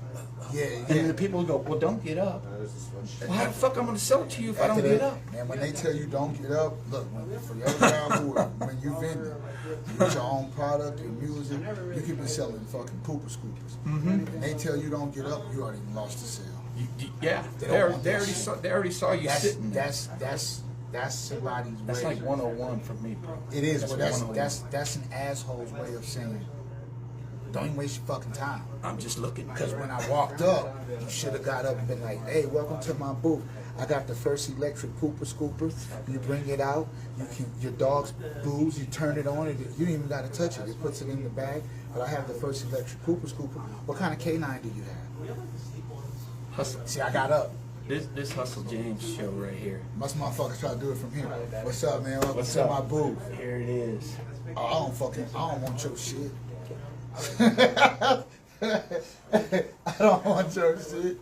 and then the people go, well, don't get up. Well, how the fuck I'm going to sell it to you if I don't get up? And when they tell you don't get up, look, for your job, when you vending, you get your own product, your music, you could be selling fucking pooper scoopers. Mm-hmm. And they tell you don't get up, you already lost the sale. Yeah, they already saw you sitting there. That's somebody's way. That's like 101 for me, bro. It is, but that's an asshole's way of saying, don't even waste your fucking time. I'm just looking. Because when I walked up, you should have got up and been like, hey, welcome to my booth. I got the first electric pooper scooper. You bring it out. Your dog's booze. You turn it on. You don't even got to touch it. It puts it in the bag. But I have the first electric pooper scooper. What kind of canine do you have? Hustle. See, I got up. This Hustle James show right here. Most motherfuckers try to do it from here. What's up, man? Welcome to my booth. Here it is. I don't want your shit. I don't want your shit.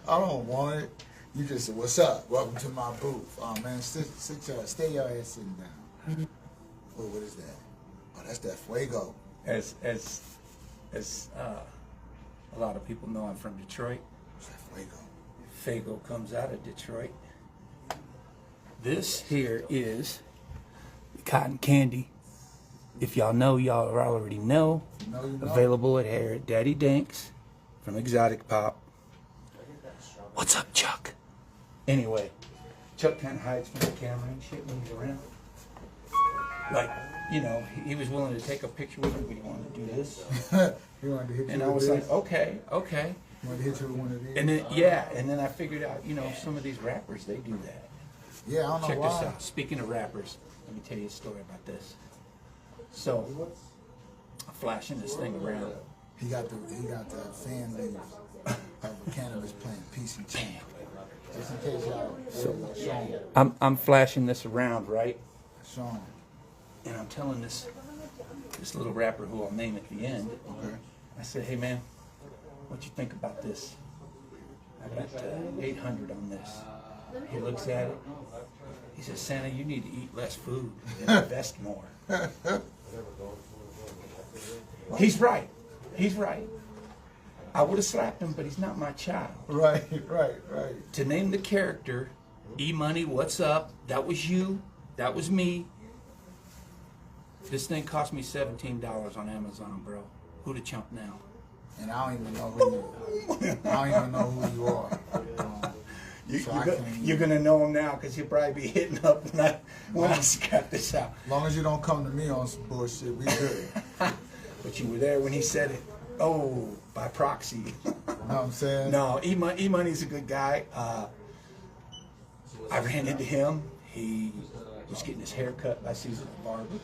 I don't want it. You just say, what's up? Welcome to my booth. Oh man, stay your ass sitting down. Oh, what is that? Oh, that's that Fuego. As a lot of people know, I'm from Detroit. What's that Fuego? Fuego comes out of Detroit. This here is cotton candy. If y'all know, y'all already know. Available here at Daddy Danks from Exotic Pop. What's up, Chuck? Anyway, Chuck kind of hides from the camera and shit when he's around. Like, you know, he was willing to take a picture with me, but he wanted to do this. He wanted to hit you and with I was this? like, okay. He wanted to hit you with one of these? And then I figured out, you know, some of these rappers, they do that. Yeah, I don't know Check why. this out. Speaking of rappers, let me tell you a story about this. So, I'm flashing this thing around. He got the fan leaves of cannabis plant, Peace and Champ. Just in case y'all I'm flashing this around, right? Sean. And I'm telling this little rapper who I'll name at the end. Okay. I said, hey man, what you think about this? I got 800 on this. He looks at it. He says, Santa, you need to eat less food and invest more. He's right. He's right. I would have slapped him, but he's not my child. Right. To name the character, E-Money, what's up? That was you. That was me. This thing cost me $17 on Amazon, bro. Who the chump now? and I don't even know who you are. You're gonna know him now because he'll probably be hitting up when I scrap this out. As long as you don't come to me on some bullshit, we good. But you were there when he said it. Oh, by proxy. You know what I'm saying? No, E-Money's a good guy. I ran into him. He was getting his hair cut by Caesar the Barber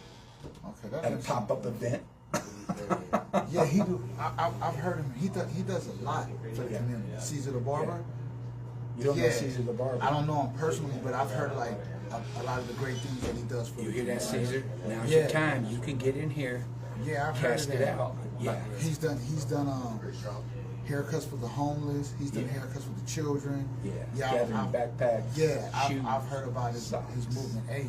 Okay, at a pop-up event. Yeah, he do. I've heard him. He does a lot for the community. Caesar the Barber. You don't know Caesar the Barber? I don't know him personally, but I've heard like a lot of the great things that he does for You the hear that, community. Caesar? Now's your time. You can get in here. Yeah, I've Cast heard it that. out. Yeah. He's done haircuts for the homeless. He's done haircuts for the children. Gathering backpacks. Yeah, shoes, I've heard about his movement. Hey,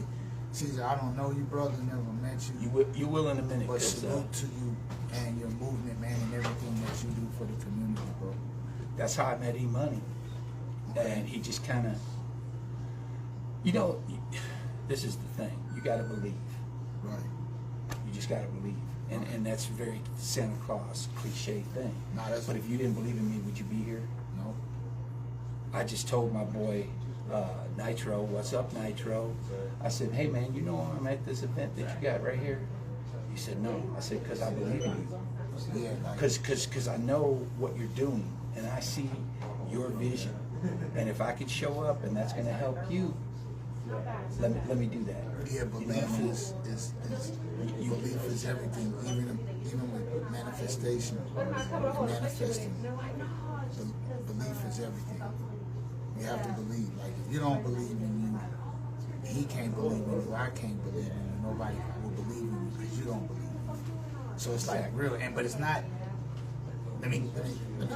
Caesar, I don't know you, brother. Never met you. You will in a minute. But salute to you and your movement, man, and everything that you do for the community, bro. That's how I met E-Money. And he just kind of, this is the thing. You got to believe. Right. You just got to believe. And that's a very Santa Claus cliche thing. But if you didn't believe in me, would you be here? No. I just told my boy Nitro, what's up, Nitro? I said, hey man, I'm at this event that you got right here. He said, no. I said, because I believe in you. Yeah. Because I know what you're doing, and I see your vision. And if I could show up, and that's going to help you, let me do that. Yeah, belief is belief is everything. Even with manifestation, manifesting, belief is everything. You have to believe. Like if you don't believe in you, he can't believe in you. I can't believe in you. Nobody will believe in you because you don't believe in you. So it's like real, but it's not. Let me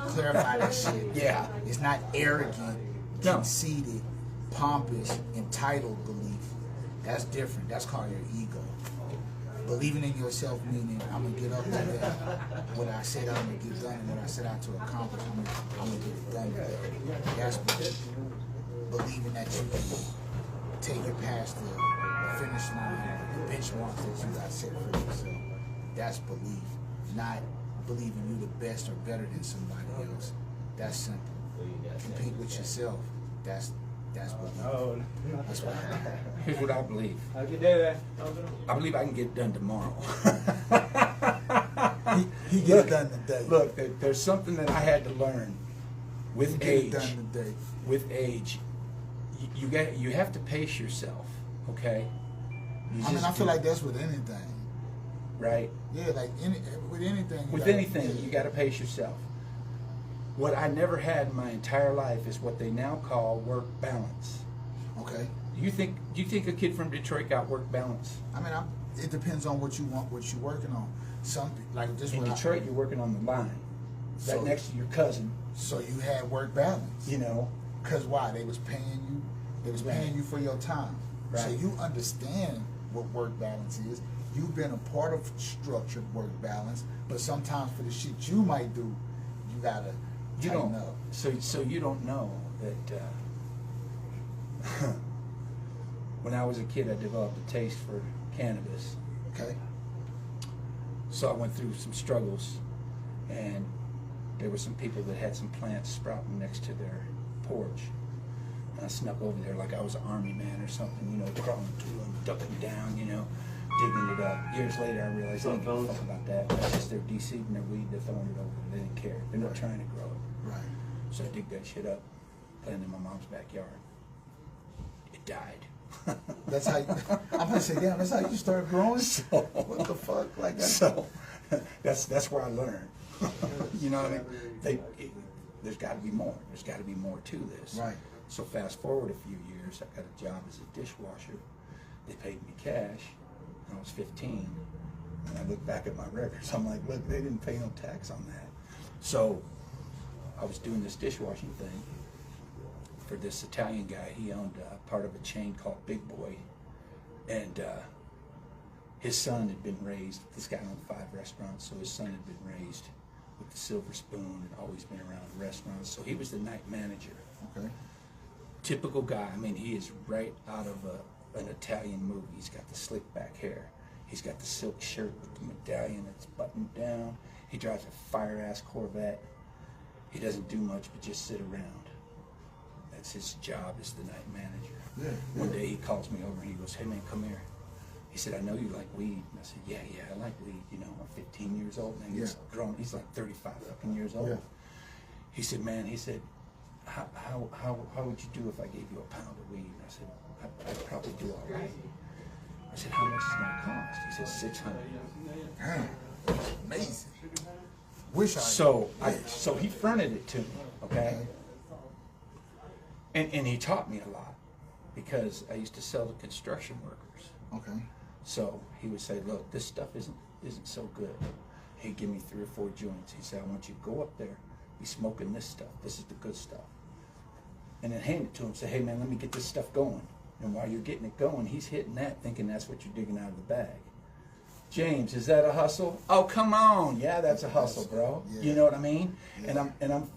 clarify that shit. Yeah. It's not arrogant, conceited, pompous, entitled belief. That's different. That's called your ego. Believing in yourself meaning I'm gonna get up to that. What I said I'm gonna get done and what I set out to accomplish, I'm gonna get it done today. That's believing that you can take it past the finish line, the benchmarks that you got set for yourself. That's belief, not believing you the best or better than somebody else. That's simple. Compete with yourself. That's belief. That's what I believe. Here's what I believe. I believe I can get it done tomorrow. he get it done today. Look, there's something that I had to learn with age. Get it done today. With age, you have to pace yourself. Okay. I feel like that's with anything. Right. Yeah, like with anything. With anything, you got to pace yourself. What I never had in my entire life is what they now call work balance. Okay. Do you think a kid from Detroit got work balance? It depends on what you want, what you're working on. In Detroit, you're working on the line, right next to your cousin. So you had work balance. Because why? They was paying you. They was paying you for your time. Right. So you understand what work balance is. You've been a part of structured work balance, but sometimes for the shit you might do, you gotta tighten up. So you don't know that when I was a kid, I developed a taste for cannabis. Okay. So I went through some struggles, and there were some people that had some plants sprouting next to their porch. And I snuck over there like I was an army man or something, crawling through them, ducking down, digging it up. Years later, I realized they didn't give a fuck about that. That's just they're de-seeding their weed, they're throwing it over. They didn't care. They're not trying to grow it. Right. So I dig that shit up, planted in my mom's backyard. It died. That's how I'm gonna say, damn, that's how you start growing? So, what the fuck? Like that? So that's where I learned. You know what I mean? There's got to be more. There's got to be more to this. Right. So fast forward a few years, I got a job as a dishwasher. They paid me cash. I was 15. And I look back at my records. I'm like, look, they didn't pay no tax on that. So I was doing this dishwashing thing for this Italian guy. He owned part of a chain called Big Boy. And his son had been raised, this guy owned 5 restaurants, so his son had been raised with the silver spoon and always been around restaurants. So he was the night manager. Okay. Typical guy. I mean, he is right out of an Italian movie. He's got the slick back hair. He's got the silk shirt with the medallion that's buttoned down. He drives a fire-ass Corvette. He doesn't do much but just sit around. That's his job as the night manager. Yeah. One day he calls me over and he goes, "Hey man, come here." He said, "I know you like weed." And I said, yeah, I like weed. You know, I'm 15 years old and he's grown. He's like 35 fucking years old. Yeah. He said, "Man," he said, how would you do if I gave you a pound of weed?" And I said, I'd probably do all right. I said, "How much is it gonna cost?" He said, $600. Damn, that's amazing. Wish I. So he fronted it to me, okay? And he taught me a lot because I used to sell to construction workers. Okay. So he would say, "Look, this stuff isn't so good." He'd give me 3 or 4 joints. He said, "I want you to go up there, be smoking this stuff. This is the good stuff." And then hand it to him. Say, "Hey man, let me get this stuff going." And while you're getting it going, he's hitting that, thinking that's what you're digging out of the bag. "James, is that a hustle?" "Oh, come on, yeah, that's a hustle, bro." Yeah. You know what I mean? Yeah. And I'm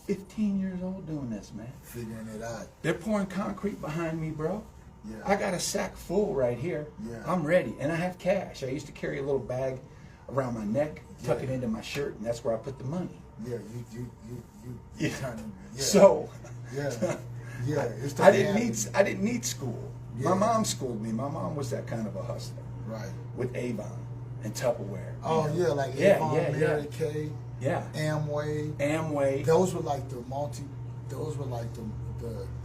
15 years old doing this, man. Figuring it out. They're pouring concrete behind me, bro. Yeah. I got a sack full right here. Yeah. I'm ready, and I have cash. I used to carry a little bag around my neck, tuck Yeah. it into my shirt, and that's where I put the money. Yeah, you Yeah. turning. Yeah. So, Yeah. Yeah. It's I didn't need school. Yeah. My mom schooled me. My mom was that kind of a hustler Right. with Avon and Tupperware. Oh you know? yeah, like Yeah, Avon, yeah, Mary yeah. Kay, Yeah. Amway. Those were like the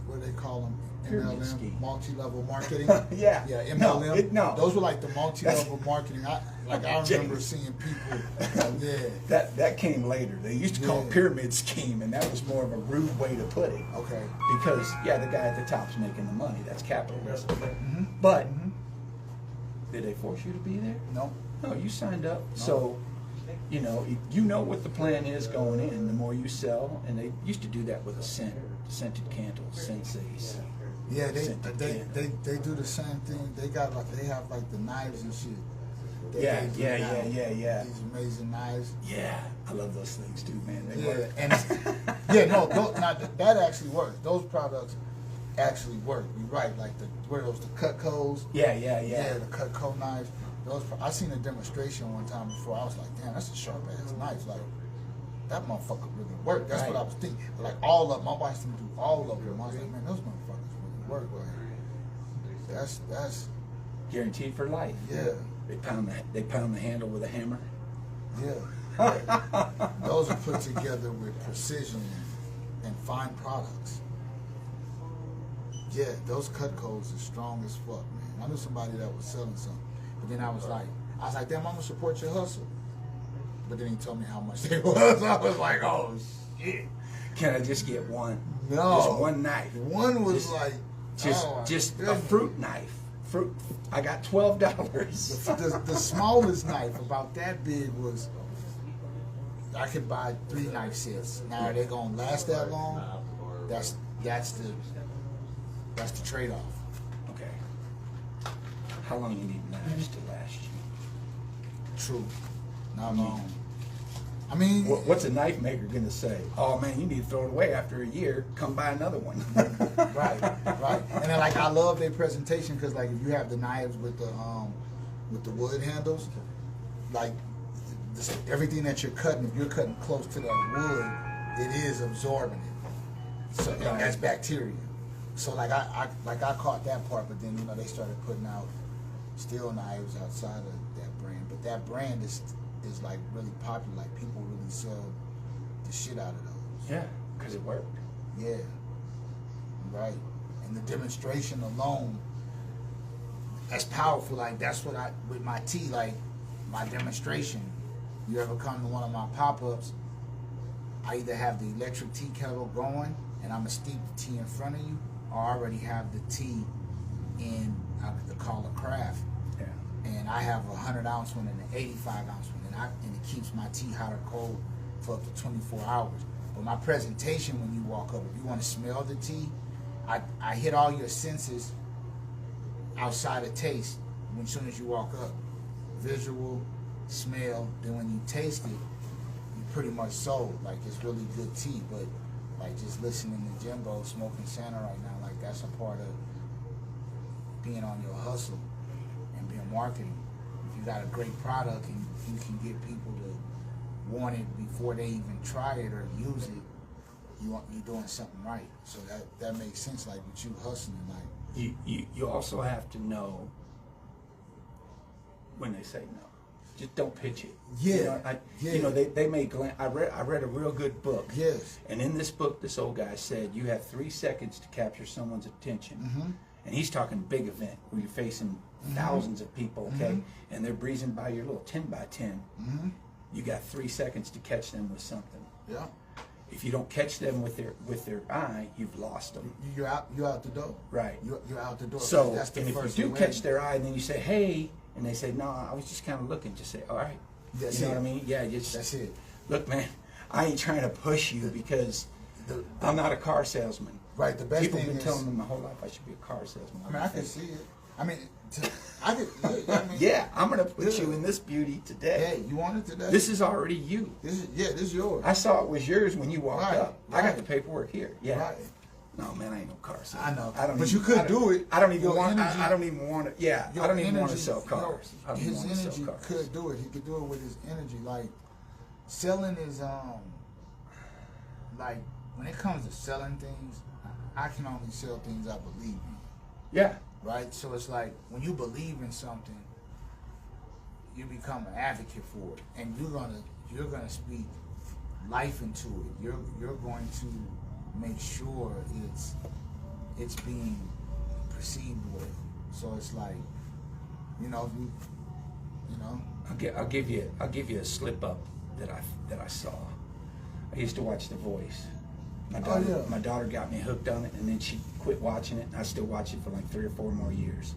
what do they call them? Pyramid MLM, scheme. multi-level marketing. Yeah. Yeah, MLM. No. Those were like the multi-level marketing. I remember James. seeing people. Yeah. That came later. They used to call it pyramid scheme, and that was more of a rude way to put it. Okay. Because the guy at the top's making the money. That's capitalism. Mm-hmm. But did they force you to be there? No. No, you signed up. So, you know what the plan is going in. The more you sell, and they used to do that with a scent, scented candles, sensays. Yeah, they do the same thing. They have like the knives and shit. Yeah. These amazing knives. Yeah, I love those things too, man. They Yeah, work. and that actually works. Those products actually work. You're right. Like the Cutcos. Yeah. Yeah, the Cutco knives. I seen a demonstration one time before. I was like, damn, that's a sharp ass knife. Like that motherfucker really worked. That's what I was thinking. Like all of them. I watched them do all of them. I was like, man, those motherfuckers really work. Like that's Guaranteed for life. yeah. They pound the handle with a hammer. Yeah. Those are put together with precision and fine products. Yeah, those Cutcos are strong as fuck, man. I knew somebody that was selling some, but then I was like, damn, I'm gonna support your hustle. But then he told me how much they was. I was like, oh shit. Can I just get one? No. Just one knife. One was Just- like, Just a goodness. fruit knife. Fruit. I got $12. The smallest knife, about that big, was I could buy 3 knife sets. Now are they gonna last that long? That's the trade-off. Okay. How long you need knives to last you? True. Not long. I mean, What's a knife maker gonna say? "Oh man, you need to throw it away after a year. Come buy another one." right. And then like I love their presentation because like if you have the knives with the wood handles, like everything that you're cutting, if you're cutting close to that wood, it is absorbing it. So and that's bacteria. So like I caught that part, but then they started putting out steel knives outside of that brand. But that brand is like really popular. Like people really sell the shit out of those. Yeah, because it worked. Yeah. Right. And the demonstration alone, that's powerful. Like that's what with my tea, like my demonstration. You ever come to one of my pop-ups, I either have the electric tea kettle going and I'm gonna steep the tea in front of you, or I already have the tea in the call a craft. Yeah. And I have a 100-ounce one and an 85-ounce one, and it keeps my tea hot or cold for up to 24 hours. But my presentation, when you walk up, if you want to smell the tea, I hit all your senses outside of taste as soon as you walk up. Visual, smell, then when you taste it, you pretty much sold. Like it's really good tea, but like just listening to Jimbo smoking Santa right now, like that's a part of being on your hustle and being marketing. If you got a great product and you can get people to want it before they even try it or use it, you're doing something right. So that makes sense. Like with you hustling, like you also have to know when they say no. Just don't pitch it. Yeah. You know, they made I read a real good book. Yes. And in this book, this old guy said you have 3 seconds to capture someone's attention. Mm-hmm. And he's talking big event where you're facing thousands of people, okay, Mm-hmm. and they're breezing by your little 10 by 10. Mm-hmm. You got 3 seconds to catch them with something. Yeah. If you don't catch them with their eye, you've lost them. You're out the door. Right. You're out the door. So, that's the and if first you do awareness. catch their eye, and then you say, hey, and they say, no, I was just kind of looking, just say, all right. That's you know it. what I mean? Yeah, just, That's it. look, man, I ain't trying to push you because I'm not a car salesman. Right. The best People thing have been is, telling me my whole life I should be a car salesman. I mean, I can see it. I mean, I could. I mean, Yeah, I'm going to put Yeah. you in this beauty today. Hey, you want it today? This is already you. This is yours. I saw it was yours when you walked Right, up. I got right. the paperwork here. Yeah. Right. No, man, I ain't no car salesman. I know. I don't But even, you could I don't- do it. I don't even Your want. energy- I don't even want to. Yeah, Your I don't even want to energy- sell cars. I don't even His want to sell energy cars. could do it. He could do it with his energy. Like selling is like when it comes to selling things, I can only sell things I believe in. Yeah. Right? So it's like when you believe in something, you become an advocate for it, and you're gonna speak life into it. You're going to make sure it's being perceived well. So it's like, you know, I'll give you a slip up that I saw. I used to watch The Voice. My daughter got me hooked on it, and then she quit watching it, and I still watch it for like 3 or 4 more years.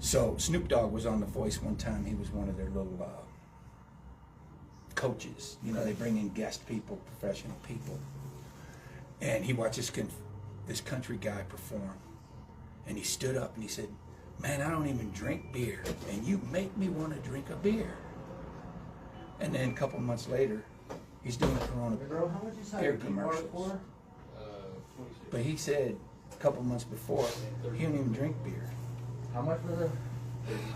So Snoop Dogg was on The Voice one time. He was one of their little coaches. You know, they bring in guest people, professional people, and he watched this country guy perform, and he stood up and he said, "Man, I don't even drink beer, and you make me want to drink a beer." And then a couple months later, he's doing Corona beer commercials. But he said a couple months before, he don't even drink beer. How much was it?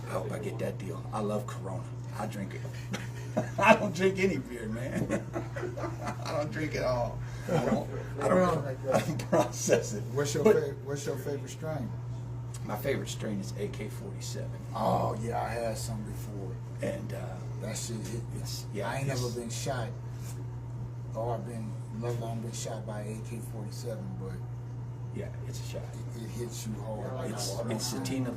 I hope I get that deal. I love Corona. I drink it. I don't drink any beer, man. I don't drink it all. I don't process it. what's your favorite strain? My favorite strain is AK-47. Oh yeah, I had some before. And That shit, I ain't it's- never been shot, or I've been, let alone been shot by AK-47, but yeah, it's a shot. it hits you hard. Like It's sativa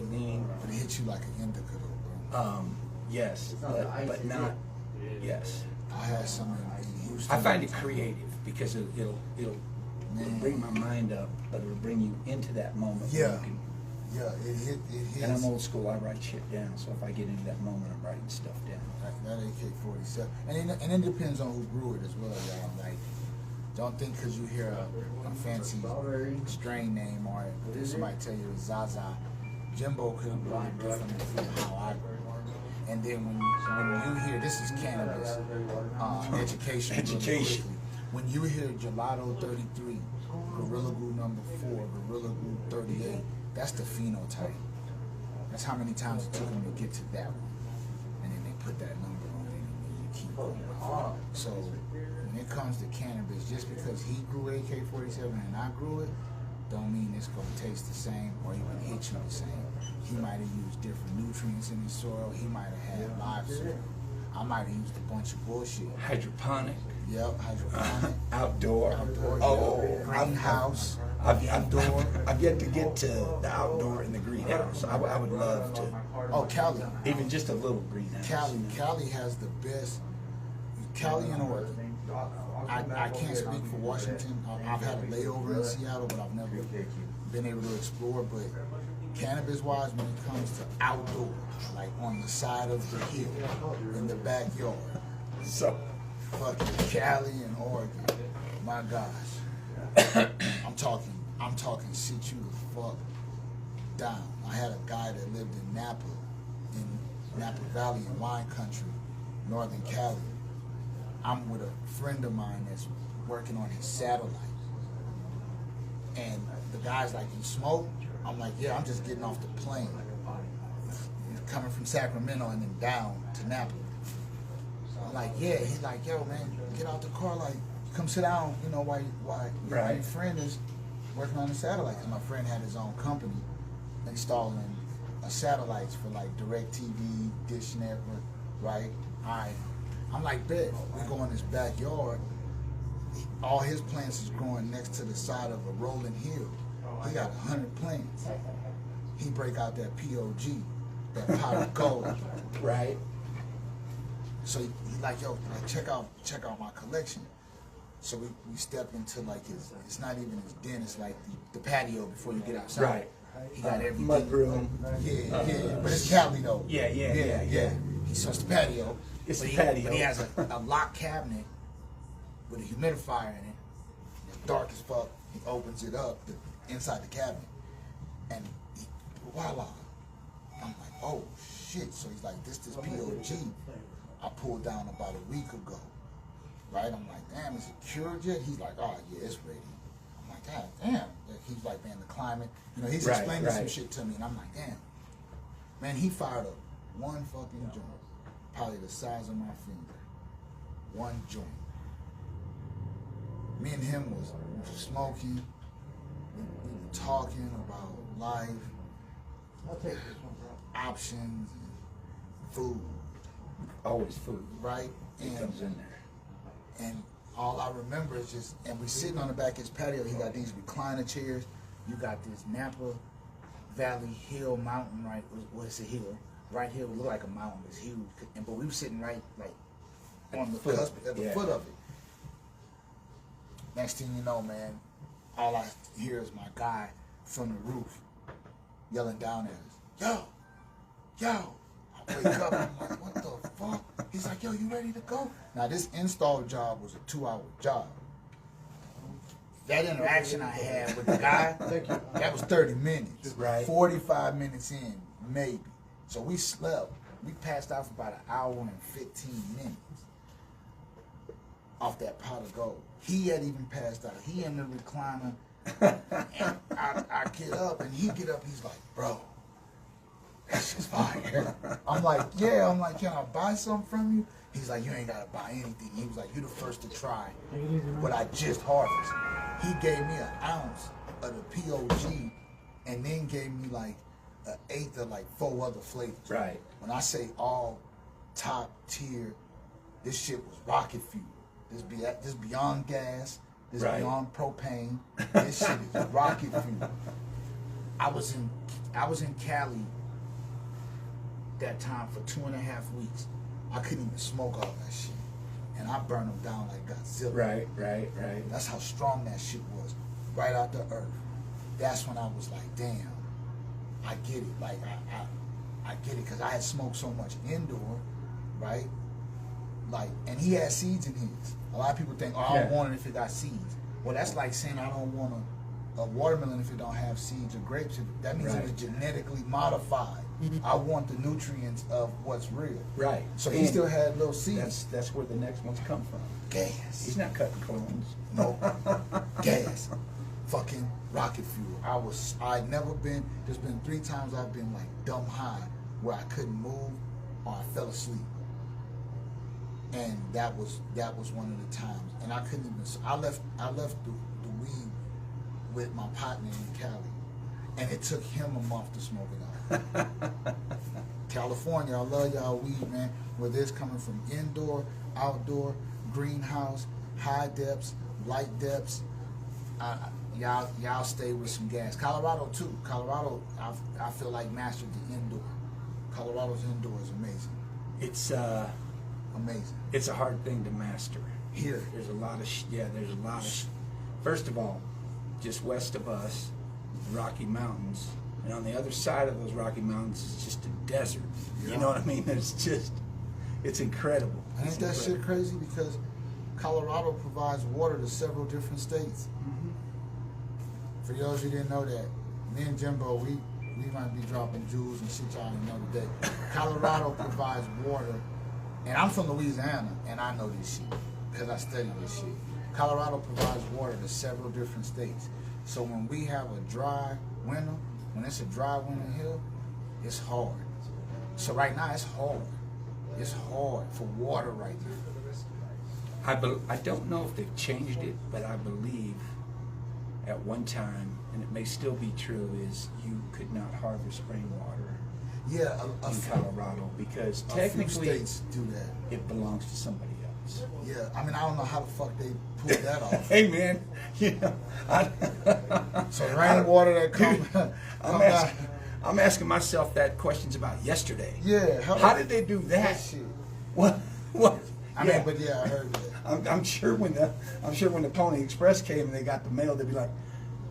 lean. But it hits you like an indica though, bro. Yes, not the but icy not. Yes, I had some in Houston. I find it creative because it'll bring my mind up, but it'll bring you into that moment. where Yeah. you can- Yeah, it hits. And I'm old school. I write shit down. So if I get into that moment, I'm writing stuff down. That AK-47, and it depends on who grew it as well, y'all. Like, don't think because you hear a fancy strain name or somebody tell you it's Zaza, Jimbo could have grown differently from how I grew. And then when you hear, this is cannabis education. Education. When you hear Gelato 33, Gorilla Glue number 4, Gorilla Glue 38, that's the phenotype. That's how many times it took them to get to that one. And then they put that number on it and you keep going. So when it comes to cannabis, just because he grew AK-47 and I grew it, don't mean it's going to taste the same or even hit you the same. He might have used different nutrients in his soil. He might have had live soil. I might have used a bunch of bullshit. Hydroponic, Yep, hydroponic. outdoor. Outdoor, Oh, greenhouse. I've yet to get to the outdoor and the greenhouse. I would love to, Oh, Cali. even just a little greenhouse. Cali has the best. Cali and Oregon. I can't speak for Washington. I've had a layover in Seattle, but I've never been able to explore. But cannabis-wise, when it comes to outdoor, like on the side of the hill, in the backyard, So, fucking Cali and Oregon, my gosh. I'm talking sit you the fuck down. I had a guy that lived in Napa Valley in wine country, Northern Cali. I'm with a friend of mine that's working on his satellite. And the guy's like, "You smoke?" I'm like, "Yeah, I'm just getting off the plane. Coming from Sacramento and then down to Napa." I'm like, yeah. He's like, yo, man, get out the car. Like, come sit down. You know, why Right. your friend is working on the satellite. Because my friend had his own company installing satellites for like DirecTV, Dish Network, right? All right. I'm like, bet. We go in his backyard. All his plants is growing next to the side of a rolling hill. He got 100 plants. He break out that POG, that pot of gold. Right. So he like, yo, like check out my collection. So we step into like it's not even his den, it's like the patio before you get outside. Right. He got everything. Mud room. Yeah. But it's Cali though. Yeah. So it's the patio. It's But the patio. But he has a locked cabinet with a humidifier in it. It's dark as fuck. He opens it up inside the cabinet, and voila. I'm like, oh shit. So he's like, this POG I pulled down about a week ago. Right? I'm like, damn, is it cured yet? He's like, oh yeah, it's ready. I'm like, God damn. He's like, man, the climate. You know, he's explaining some shit to me, and I'm like, damn. Man, he fired up one fucking joint, probably the size of my finger. One joint. Me and him was smoking. We were talking about life, options, and food. Always food. Right? It comes in there. And all I remember is just, and we sitting on the back of his patio. He got these recliner chairs. You got this Napa Valley Hill mountain, right? Well, it's a hill. Right here, it look like a mountain. It's huge. But we were sitting right, like, on the cusp, at the foot of it. Next thing you know, man, all I hear is my guy from the roof yelling down at us, yo. I wake up, I'm like, what the fuck? He's like, yo, you ready to go? Now, this install job was a 2-hour job. That interaction I had with the guy, that was 30 minutes. Right. 45 minutes in, maybe. So we slept. We passed out for about an hour and 15 minutes off that pot of gold. He had even passed out. He in the recliner. And I get up, and he get up. He's like, bro, that's just fire. I'm like, yeah. I'm like, can I buy something from you? He's like, you ain't got to buy anything. He was like, you the first to try what I just harvested. He gave me an ounce of the POG and then gave me like an eighth of like 4 other flavors. Right. When I say all top tier, this shit was rocket fuel. This beyond gas. This beyond propane. This shit is rocket fuel. I was in Cali that time for 2.5 weeks. I couldn't even smoke all that shit. And I burned them down like Godzilla. Right. That's how strong that shit was. Right out the earth. That's when I was like, damn, I get it. Like, I get it, because I had smoked so much indoor, right? Like, and he had seeds in his. A lot of people think, oh, I don't want it if it got seeds. Well, that's like saying I don't want a watermelon if it don't have seeds or grapes. That means it was genetically modified. I want the nutrients of what's real. Right. So he still had little seeds. That's where the next ones come from. Gas. He's not cutting clones. No. Gas. Fucking rocket fuel. I'd never been, there's been 3 times I've been like dumb high where I couldn't move or I fell asleep. And that was one of the times. And I couldn't even, I left the weed with my partner in Cali. And it took him a month to smoke it out. California, I love y'all weed, man. Whether it's coming from indoor, outdoor, greenhouse, high depths, light depths, y'all stay with some gas. Colorado too. Colorado, I feel like mastered the indoor. Colorado's indoor is amazing. It's amazing. It's a hard thing to master. Here, there's a lot of. First of all, just west of us, Rocky Mountains, and on the other side of those Rocky Mountains is just a desert. You know what I mean? It's incredible. Ain't that shit crazy? Because Colorado provides water to several different states. For those who didn't know that, me and Jimbo, we might be dropping jewels and shit y'all didn't know today. Colorado provides water, and I'm from Louisiana, and I know this shit because I studied this shit. Colorado provides water to several different states. So when we have a dry winter, when it's a dry winter here, it's hard. So right now it's hard. It's hard for water right now. I don't know if they've changed it, but I believe at one time, and it may still be true, is you could not harvest rainwater Yeah, in Colorado because a few technically states do that. it belongs to somebody else. Yeah, I mean, I don't know how the fuck they pulled that off. Hey man, you know, So rainwater that come I'm asking myself that questions about yesterday. Yeah, how did they do that? shit? What? I mean, but yeah, I heard that. I'm sure when the Pony Express came and they got the mail, they'd be like,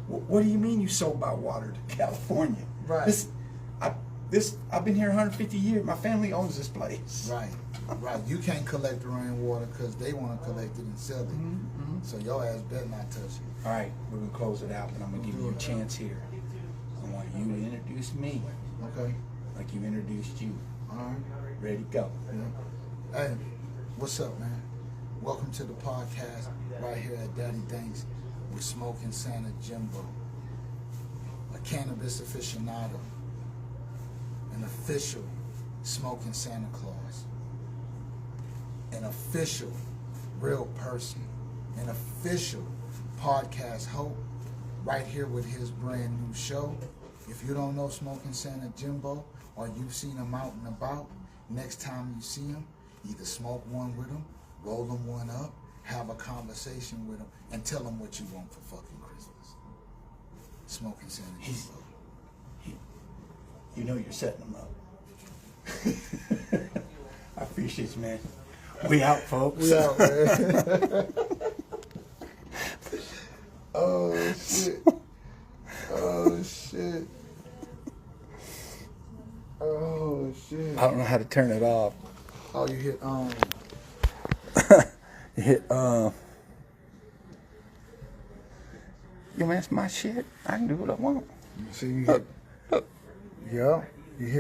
"What do you mean you sold my water to California? Right. I've been here 150 years. My family owns this place." Right. You can't collect the rainwater because they want to collect it and sell it. So your ass better not touch it. All right, we're gonna close it out, but I'm gonna give you a chance here. I want you to introduce me, Okay. like you introduced you. All right. Ready to go? Yeah. Hey, what's up, man? Welcome to the podcast right here at Daddy Thanks with Smoking Santa Jimbo, a cannabis aficionado, an official Smoking Santa Claus, an official real person, an official podcast host, right here with his brand new show. If you don't know Smoking Santa Jimbo, or you've seen him out and about, next time you see him, either smoke one with him, roll him one up, have a conversation with him, and tell him what you want for fucking Christmas. Smoking Santa Jimbo. You know you're setting them up. I appreciate you, man. We out, folks. We out, man. Oh shit. Oh shit. Oh shit. I don't know how to turn it off. Oh, you hit You hit you man, it's my shit. I can do what I want. See, you hit. Yeah, you hit.